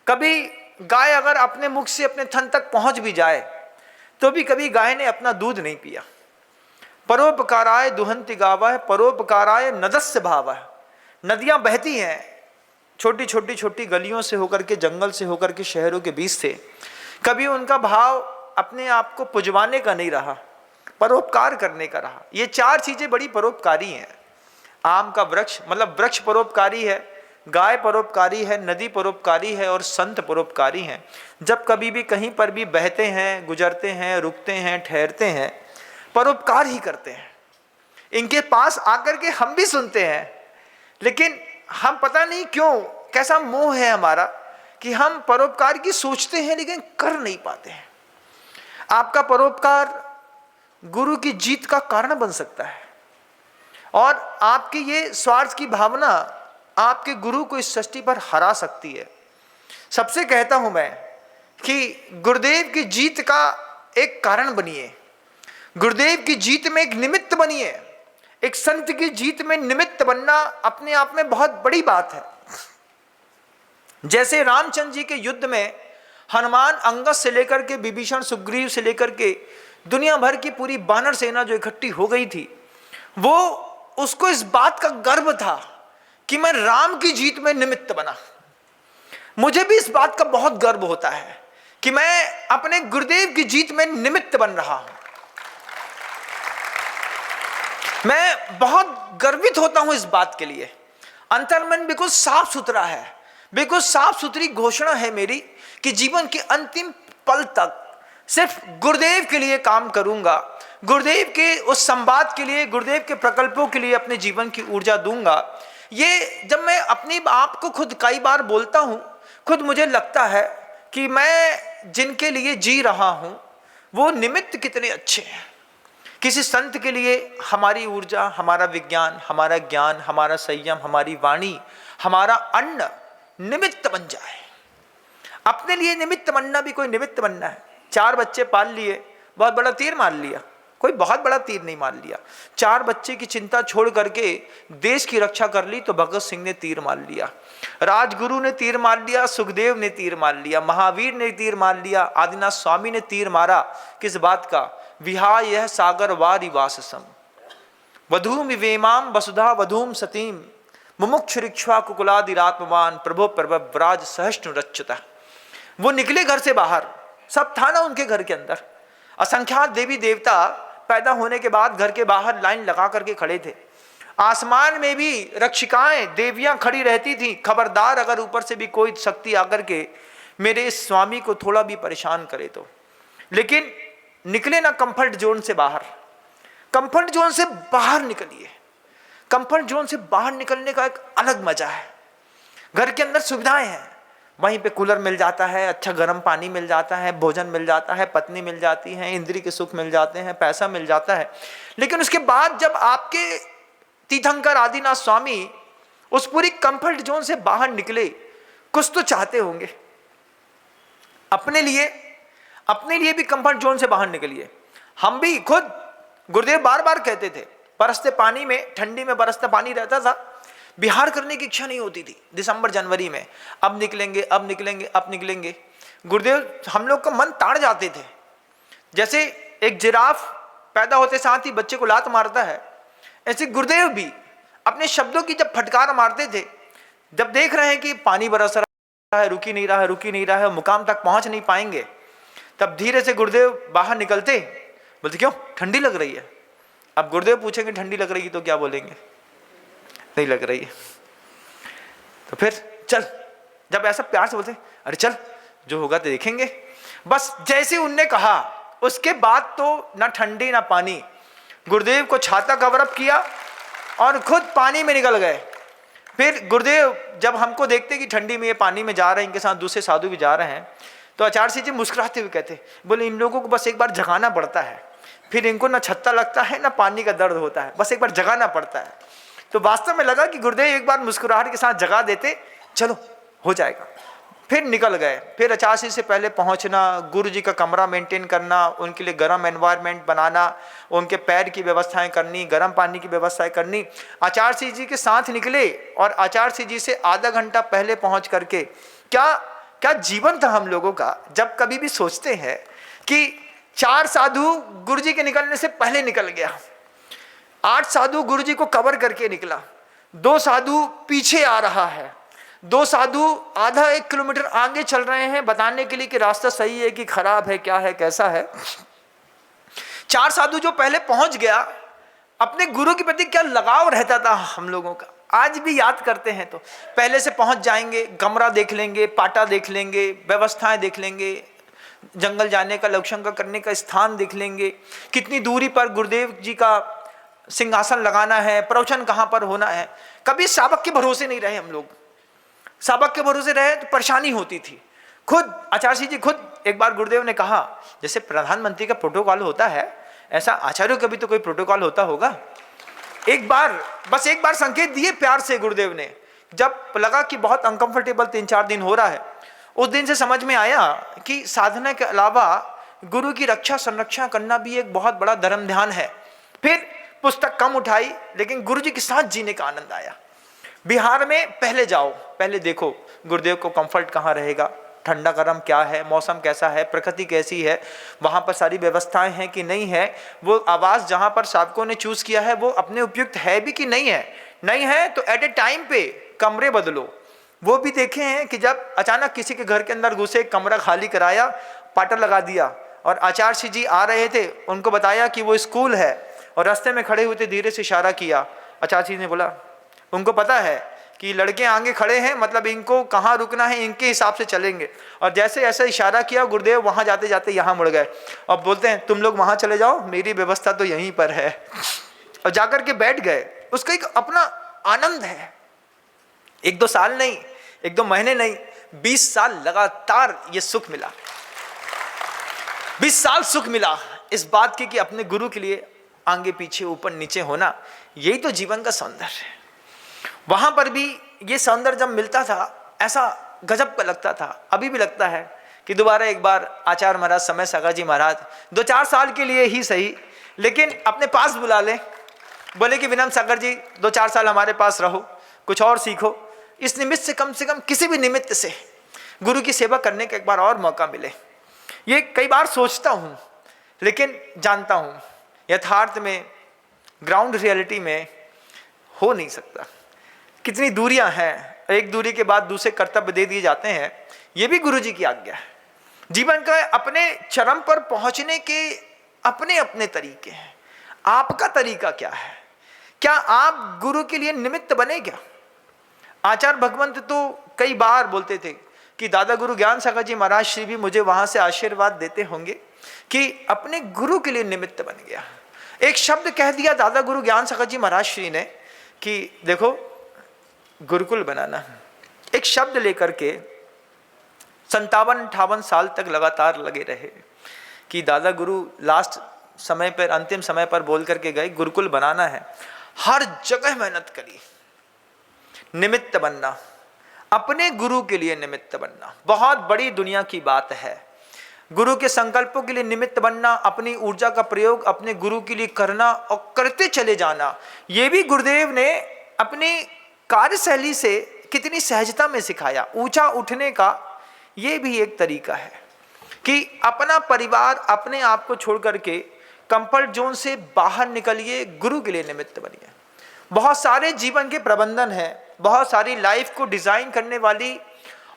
कभी गाय अगर अपने मुख से अपने थन तक पहुंच भी जाए तो भी कभी गाय ने अपना दूध नहीं पिया। परोपकाराय दुहंति गावः, परोपकाराय नदस्य भावः। नदियां बहती हैं छोटी छोटी छोटी गलियों से होकर के, जंगल से होकर के, शहरों के बीच से। कभी उनका भाव अपने आप को पुजवाने का नहीं रहा, परोपकार करने का रहा। ये 4 चीजें बड़ी परोपकारी हैं। आम का वृक्ष मतलब वृक्ष परोपकारी है, गाय परोपकारी है, नदी परोपकारी है और संत परोपकारी हैं। जब कभी भी कहीं पर भी बहते हैं, गुजरते हैं, रुकते हैं, ठहरते हैं, परोपकार ही करते हैं। इनके पास आकर के हम भी सुनते हैं, लेकिन हम पता नहीं क्यों कैसा मोह है हमारा कि हम परोपकार की सोचते हैं लेकिन कर नहीं पाते हैं। आपका परोपकार गुरु की जीत का कारण बन सकता है और आपकी ये स्वार्थ की भावना आपके गुरु को इस सृष्टि पर हरा सकती है। सबसे कहता हूं मैं कि गुरुदेव की जीत का एक कारण बनिए, गुरुदेव की जीत में एक निमित्त बनिए। एक संत की जीत में निमित्त बनना अपने आप में बहुत बड़ी बात है। जैसे रामचंद्र जी के युद्ध में हनुमान अंगद से लेकर के विभीषण सुग्रीव से लेकर के दुनिया भर की पूरी वानर सेना जो इकट्ठी हो गई थी, वो उसको इस बात का गर्व था कि मैं राम की जीत में निमित्त बना। मुझे भी इस बात का बहुत गर्व होता है कि मैं अपने गुरुदेव की जीत में निमित्त बन रहा हूं। मैं बहुत गर्वित होता हूं इस बात के लिए। अंतर्मन बिल्कुल साफ सुथरा है, बिल्कुल साफ सुथरी घोषणा है मेरी कि जीवन के अंतिम पल तक सिर्फ गुरुदेव के लिए काम करूंगा, गुरुदेव के उस संवाद के लिए, गुरुदेव के प्रकल्पों के लिए अपने जीवन की ऊर्जा दूंगा। ये जब मैं अपनी आप को खुद कई बार बोलता हूं, खुद मुझे लगता है कि मैं जिनके लिए जी रहा हूं वो निमित्त कितने अच्छे हैं। किसी संत के लिए हमारी ऊर्जा, हमारा विज्ञान, हमारा ज्ञान, हमारा संयम, हमारी वाणी, हमारा अन्न निमित्त बन जाए। अपने लिए निमित्त बनना भी कोई निमित्त बनना है। 4 बच्चे पाल लिए, बहुत बड़ा तीर मार लिया, कोई बहुत बड़ा तीर नहीं मार लिया। 4 बच्चे की चिंता छोड़ करके देश की रक्षा कर ली तो भगत सिंह ने तीर मार लिया, राजगुरु ने तीर मार लिया, सुखदेव ने तीर मार लिया, महावीर ने तीर मार लिया, आदिनाथ स्वामी ने तीर मारा। किस बात का? विहाय यह सागर वारि वाससम वधूम विवेमाम वसुधा वधूम सतीम मुमुक्षुरिक्ष्वा कुकुलादिरात्मवान प्रभो प्रभव व्राज सहस्त्र रच्युता। वो निकले घर से बाहर, सब था ना उनके घर के अंदर, असंख्यात देवी देवता पैदा होने के बाद घर के बाहर लाइन लगा करके खड़े थे। आसमान में भी रक्षिकाएं देवियां खड़ी रहती थी, खबरदार अगर ऊपर से भी कोई शक्ति आकर के मेरे इस स्वामी को थोड़ा भी परेशान करे तो। लेकिन निकले ना कंफर्ट जोन से बाहर। कंफर्ट जोन से बाहर निकलिए। कंफर्ट जोन से बाहर निकलने का एक अलग मजा है। घर के अंदर सुविधाएं हैं, वहीं पे कूलर मिल जाता है, अच्छा गर्म पानी मिल जाता है, भोजन मिल जाता है, पत्नी मिल जाती है, इंद्रिय के सुख मिल जाते हैं, पैसा मिल जाता है। लेकिन उसके बाद जब आपके तीर्थंकर आदिनाथ स्वामी उस पूरी कंफर्ट जोन से बाहर निकले, कुछ तो चाहते होंगे अपने लिए भी कंफर्ट जोन से बाहर निकलिए। हम भी खुद, गुरुदेव बार बार कहते थे, बरसते पानी में, ठंडी में बरसता पानी रहता था, बिहार करने की इच्छा नहीं होती थी दिसंबर जनवरी में, अब निकलेंगे अब निकलेंगे अब निकलेंगे। गुरुदेव हम लोग का मन ताड़ जाते थे। जैसे एक जिराफ पैदा होते साथ ही बच्चे को लात मारता है, ऐसे गुरुदेव भी अपने शब्दों की जब फटकार मारते थे, जब देख रहे हैं कि पानी बरस रहा है, रुक ही नहीं रहा है, मुकाम तक पहुंच नहीं पाएंगे, तब धीरे से गुरुदेव बाहर निकलते, बोलते क्यों ठंडी लग रही है। अब गुरुदेव पूछेंगे ठंडी लग रही है तो क्या बोलेंगे? नहीं लग रही है। तो फिर चल, जब ऐसा प्यार से बोलते, अरे चल जो होगा तो देखेंगे। बस जैसे उनने कहा उसके बाद तो ना ठंडी ना पानी, गुरुदेव को छाता कवर अप किया और खुद पानी में निकल गए। फिर गुरुदेव जब हमको देखते कि ठंडी में ये पानी में जा रहे हैं, इनके साथ दूसरे साधु भी जा रहे हैं, तो आचार्य जी मुस्कुराते हुए कहते, बोले इन लोगों को बस एक बार जगाना पड़ता है, फिर इनको ना छत्ता लगता है ना पानी का दर्द होता है, बस एक बार जगाना पड़ता है। तो वास्तव में लगा कि गुरुदेव एक बार मुस्कुराहट के साथ जगा देते, चलो हो जाएगा। फिर निकल गए। फिर आचार्य से पहले पहुंचना, गुरु जी का कमरा मेंटेन करना, उनके लिए गर्म एनवायरनमेंट बनाना, उनके पैर की व्यवस्थाएं करनी, गर्म पानी की व्यवस्थाएं करनी। आचार्य जी के साथ निकले और आचार्य जी से आधा घंटा पहले पहुंच करके, क्या जीवन था हम लोगों का। जब कभी भी सोचते हैं कि 4 साधु गुरु जी के निकलने से पहले निकल गया, 8 साधु गुरु जी को कवर करके निकला, 2 साधु पीछे आ रहा है, 2 साधु आधा 1 किलोमीटर आगे चल रहे हैं बताने के लिए कि रास्ता सही है कि खराब है, क्या है कैसा है। 4 साधु जो पहले पहुंच गया, अपने गुरु के प्रति क्या लगाव रहता था हम लोगों का, आज भी याद करते हैं। तो पहले से पहुंच जाएंगे, कमरा देख लेंगे, पाटा देख लेंगे, व्यवस्थाएं देख लेंगे, जंगल जाने का, लक्षण करने का स्थान देख लेंगे, कितनी दूरी पर गुरुदेव जी का सिंहासन लगाना है, प्रवचन कहाँ पर होना है। कभी सावक के भरोसे नहीं रहे हम लोग। सबक के भरोसे रहे तो परेशानी होती थी। खुद आचार्य श्री जी खुद एक बार गुरुदेव ने कहा, जैसे प्रधानमंत्री का प्रोटोकॉल होता है ऐसा आचार्यों का भी तो कोई प्रोटोकॉल होता होगा। एक बार संकेत दिए प्यार से गुरुदेव ने, जब लगा कि बहुत अनकंफर्टेबल 3-4 दिन हो रहा है, उस दिन से समझ में आया कि साधना के अलावा गुरु की रक्षा संरक्षण करना भी एक बहुत बड़ा धर्म ध्यान है। फिर पुस्तक कम उठाई, लेकिन गुरु जी के साथ जीने का आनंद आया। बिहार में पहले जाओ, पहले देखो गुरुदेव को कंफर्ट कहाँ रहेगा, ठंडा गर्म क्या है, मौसम कैसा है, प्रकृति कैसी है, वहाँ पर सारी व्यवस्थाएं हैं कि नहीं है, वो आवास जहाँ पर साधकों ने चूज किया है वो अपने उपयुक्त है भी कि नहीं है। नहीं है तो एट ए टाइम पे कमरे बदलो। वो भी देखे हैं कि जब अचानक किसी के घर के अंदर घुसे, कमरा खाली कराया, पाटर लगा दिया, और आचार्य श्री जी आ रहे थे, उनको बताया कि वो स्कूल है, और रास्ते में खड़े हुए थे, धीरे से इशारा किया। आचार्य जी ने बोला, उनको पता है कि लड़के आगे खड़े हैं, मतलब इनको कहाँ रुकना है, इनके हिसाब से चलेंगे। और जैसे ऐसा इशारा किया, गुरुदेव वहां जाते जाते यहाँ मुड़ गए और बोलते हैं तुम लोग वहां चले जाओ, मेरी व्यवस्था तो यहीं पर है। और जाकर के बैठ गए। उसका एक अपना आनंद है। 1-2 साल नहीं, 1-2 महीने नहीं, 20 साल लगातार ये सुख मिला। 20 साल सुख मिला इस बात की कि अपने गुरु के लिए आगे पीछे ऊपर नीचे होना, यही तो जीवन का सौंदर्य है। वहां पर भी ये सौंदर्य जब मिलता था ऐसा गजब का लगता था। अभी भी लगता है कि दोबारा एक बार आचार्य महाराज, समय सागर जी महाराज 2-4 साल के लिए ही सही, लेकिन अपने पास बुला ले, बोले कि विनम्र सागर जी 2-4 साल हमारे पास रहो, कुछ और सीखो। इस निमित्त से कम किसी भी निमित्त से गुरु की सेवा करने का एक बार और मौका मिले। ये कई बार सोचता हूँ, लेकिन जानता हूँ यथार्थ में, ग्राउंड रियलिटी में हो नहीं सकता। कितनी दूरियां हैं, एक दूरी के बाद दूसरे कर्तव्य दे दिए जाते हैं। ये भी गुरु जी की आज्ञा है। जीवन का अपने चरम पर पहुंचने के अपने अपने तरीके हैं। आपका तरीका क्या है? क्या आप गुरु के लिए निमित्त बने क्या? आचार्य भगवंत तो कई बार बोलते थे कि दादा गुरु ज्ञान सागर जी महाराज श्री भी मुझे वहां से आशीर्वाद देते होंगे कि अपने गुरु के लिए निमित्त बन गया। एक शब्द कह दिया दादा गुरु ज्ञान सागर जी महाराज श्री ने कि देखो गुरुकुल बनाना। एक शब्द लेकर के 57-58 साल तक लगातार लगे रहे कि दादा गुरु लास्ट समय पर, अंतिम समय पर बोल करके गए गुरुकुल बनाना है। हर जगह मेहनत करी। निमित्त बनना, अपने गुरु के लिए निमित्त बनना बहुत बड़ी दुनिया की बात है। गुरु के संकल्पों के लिए निमित्त बनना, अपनी ऊर्जा का प्रयोग अपने गुरु के लिए करना और करते चले जाना, ये भी गुरुदेव ने अपनी कार्यशैली से कितनी सहजता में सिखाया। ऊंचा उठने का ये भी एक तरीका है कि अपना परिवार, अपने आप को छोड़ करके कंफर्ट जोन से बाहर निकलिए, गुरु के लिए निमित्त बनिए। बहुत सारे जीवन के प्रबंधन हैं, बहुत सारी लाइफ को डिजाइन करने वाली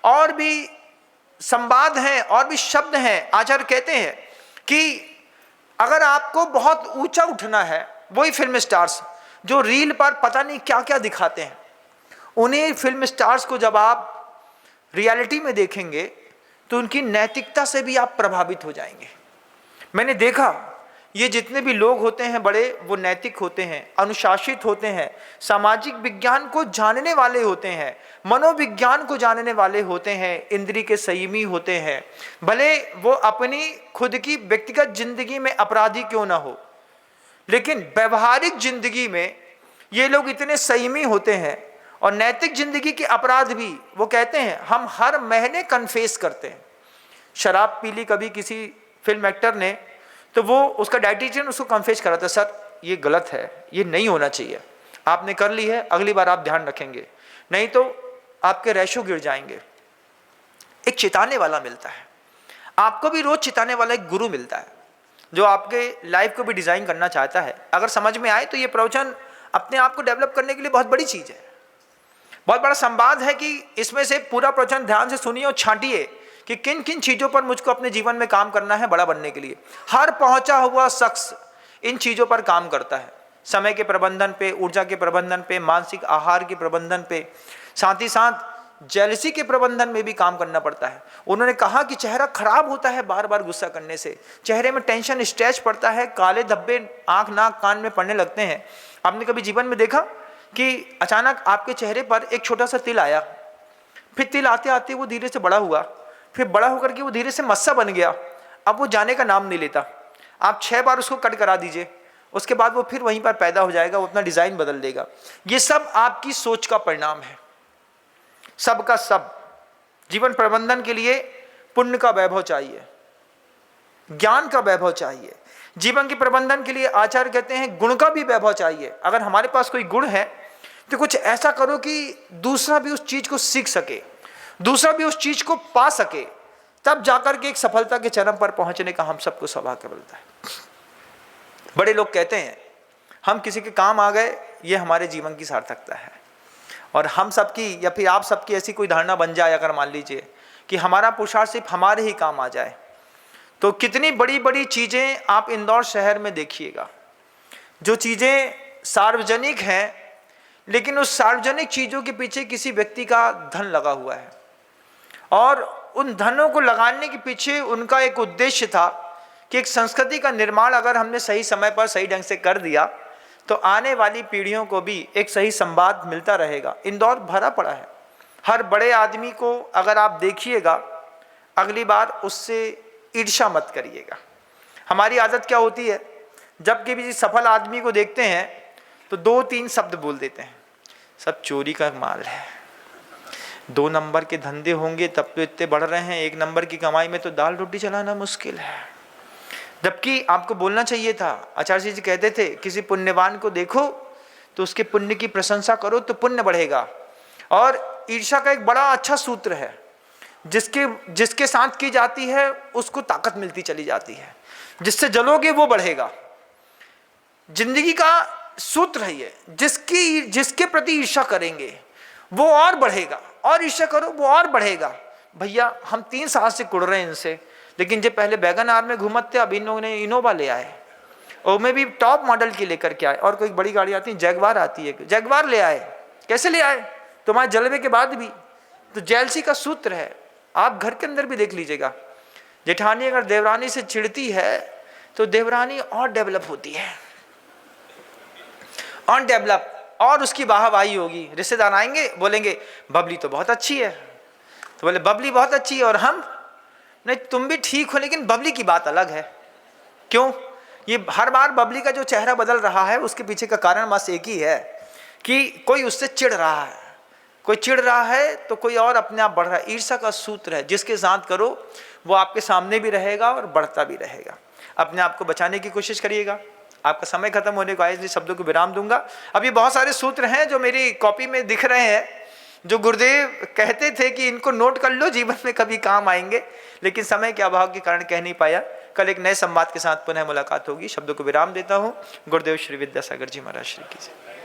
और भी संवाद हैं और भी शब्द हैं। आचार्य कहते हैं कि अगर आपको बहुत ऊंचा उठना है, वही फिल्म स्टार्स जो रील पर पता नहीं क्या क्या दिखाते हैं, उन्हीं फिल्म स्टार्स को जब आप रियलिटी में देखेंगे तो उनकी नैतिकता से भी आप प्रभावित हो जाएंगे। मैंने देखा ये जितने भी लोग होते हैं बड़े, वो नैतिक होते हैं, अनुशासित होते हैं, सामाजिक विज्ञान को जानने वाले होते हैं, मनोविज्ञान को जानने वाले होते हैं, इंद्रिय के संयमी होते हैं। भले वो अपनी खुद की व्यक्तिगत जिंदगी में अपराधी क्यों ना हो, लेकिन व्यवहारिक जिंदगी में ये लोग इतने संयमी होते हैं। और नैतिक जिंदगी के अपराध भी वो कहते हैं हम हर महीने कन्फेस करते हैं। शराब पी ली कभी किसी फिल्म एक्टर ने, तो वो उसका डाइटिशियन उसको कन्फेस कराता है, सर ये गलत है, ये नहीं होना चाहिए, आपने कर ली है, अगली बार आप ध्यान रखेंगे, नहीं तो आपके रेशो गिर जाएंगे। एक चिताने वाला मिलता है, आपको भी रोज चिताने वाला एक गुरु मिलता है जो आपके लाइफ को भी डिजाइन करना चाहता है। अगर समझ में आए तो ये प्रवचन अपने आप को डेवलप करने के लिए बहुत बड़ी चीज है, बहुत बड़ा संवाद है कि इसमें से पूरा प्रवचन ध्यान से सुनिए और छांटिए कि किन किन चीजों पर मुझको अपने जीवन में काम करना है बड़ा बनने के लिए। हर पहुंचा हुआ शख्स इन चीजों पर काम करता है, समय के प्रबंधन पे, ऊर्जा के प्रबंधन पे, मानसिक आहार के प्रबंधन पे, साथ ही साथ जेलसी के प्रबंधन में भी काम करना पड़ता है। उन्होंने कहा कि चेहरा खराब होता है बार बार गुस्सा करने से, चेहरे में टेंशन स्ट्रेच पड़ता है, काले धब्बे आंख नाक कान में पड़ने लगते हैं। आपने कभी जीवन में देखा कि अचानक आपके चेहरे पर एक छोटा सा तिल आया, फिर तिल आते आते वो धीरे से बड़ा हुआ, फिर बड़ा होकर के वो धीरे से मस्सा बन गया। अब वो जाने का नाम नहीं लेता। आप 6 बार उसको कट करा दीजिए, उसके बाद वो फिर वहीं पर पैदा हो जाएगा, वो अपना डिजाइन बदल देगा। ये सब आपकी सोच का परिणाम है। सबका सब जीवन प्रबंधन के लिए पुण्य का वैभव चाहिए, ज्ञान का वैभव चाहिए। जीवन के प्रबंधन के लिए आचार्य कहते हैं गुण का भी वैभव चाहिए। अगर हमारे पास कोई गुण है तो कुछ ऐसा करो कि दूसरा भी उस चीज को सीख सके, दूसरा भी उस चीज को पा सके, तब जाकर के एक सफलता के चरम पर पहुंचने का हम सबको सौभाग्य मिलता है। बड़े लोग कहते हैं हम किसी के काम आ गए, ये हमारे जीवन की सार्थकता है। और हम सबकी या फिर आप सबकी ऐसी कोई धारणा बन जाए, अगर मान लीजिए कि हमारा पुरुषार्थ सिर्फ हमारे ही काम आ जाए, तो कितनी बड़ी बड़ी चीजें आप इंदौर शहर में देखिएगा, जो चीजें सार्वजनिक हैं, लेकिन उस सार्वजनिक चीजों के पीछे किसी व्यक्ति का धन लगा हुआ है, और उन धनों को लगाने के पीछे उनका एक उद्देश्य था कि एक संस्कृति का निर्माण अगर हमने सही समय पर सही ढंग से कर दिया तो आने वाली पीढ़ियों को भी एक सही संवाद मिलता रहेगा। इंदौर भरा पड़ा है। हर बड़े आदमी को अगर आप देखिएगा, अगली बार उससे ईर्ष्या मत करिएगा। हमारी आदत क्या होती है, जब किसी सफल आदमी को देखते हैं तो 2-3 शब्द बोल देते हैं, सब चोरी का माल है, 2 नंबर के धंधे होंगे तब तो इतने बढ़ रहे हैं, 1 नंबर की कमाई में तो दाल रोटी चलाना मुश्किल है। जबकि आपको बोलना चाहिए था, आचार्य जी कहते थे किसी पुण्यवान को देखो तो उसके पुण्य की प्रशंसा करो तो पुण्य बढ़ेगा। और ईर्ष्या का एक बड़ा अच्छा सूत्र है, जिसके साथ की जाती है उसको ताकत मिलती चली जाती है, जिससे जलोगे वो बढ़ेगा। जिंदगी का सूत्र है ये, जिसके प्रति ईर्ष्या करेंगे वो और बढ़ेगा, और ईर्ष्या करो वो और बढ़ेगा। भैया हम 3 साल से कुड़ रहे हैं इनसे, लेकिन जो पहले वैगन आर में घूमते, अब इन लोगों ने इनोवा ले आए, और में भी टॉप मॉडल की लेकर के आए, और कोई बड़ी गाड़ी आती है जैगवार आती है, जैगवार ले आए। कैसे ले आए? तुम्हारे जलवे के बाद भी। तो जैलसी का सूत्र है, आप घर के अंदर भी देख लीजिएगा। जेठानी अगर देवरानी से चिढ़ती है तो देवरानी और डेवलप होती है, और डेवलप, और उसकी वाहवाही होगी। रिश्तेदार आएंगे बोलेंगे बबली तो बहुत अच्छी है, तो बोले बबली बहुत अच्छी है, और हम नहीं तुम भी ठीक हो, लेकिन बबली की बात अलग है। क्यों? ये हर बार बबली का जो चेहरा बदल रहा है उसके पीछे का कारण बस एक ही है कि कोई उससे चिढ़ रहा है, कोई चिढ़ रहा है तो कोई और अपने आप बढ़ रहा है। ईर्ष्या का सूत्र है, जिसके साथ करो वो आपके सामने भी रहेगा और बढ़ता भी रहेगा। अपने आप को बचाने की कोशिश करिएगा। आपका समय खत्म होने को आया, इसलिए शब्दों को विराम दूंगा। अभी बहुत सारे सूत्र हैं जो मेरी कॉपी में दिख रहे हैं, जो गुरुदेव कहते थे कि इनको नोट कर लो, जीवन में कभी काम आएंगे, लेकिन समय के अभाव के कारण कह नहीं पाया। कल एक नए संवाद के साथ पुनः मुलाकात होगी। शब्दों को विराम देता हूँ। गुरुदेव श्री विद्यासागर जी महाराज श्री की जय।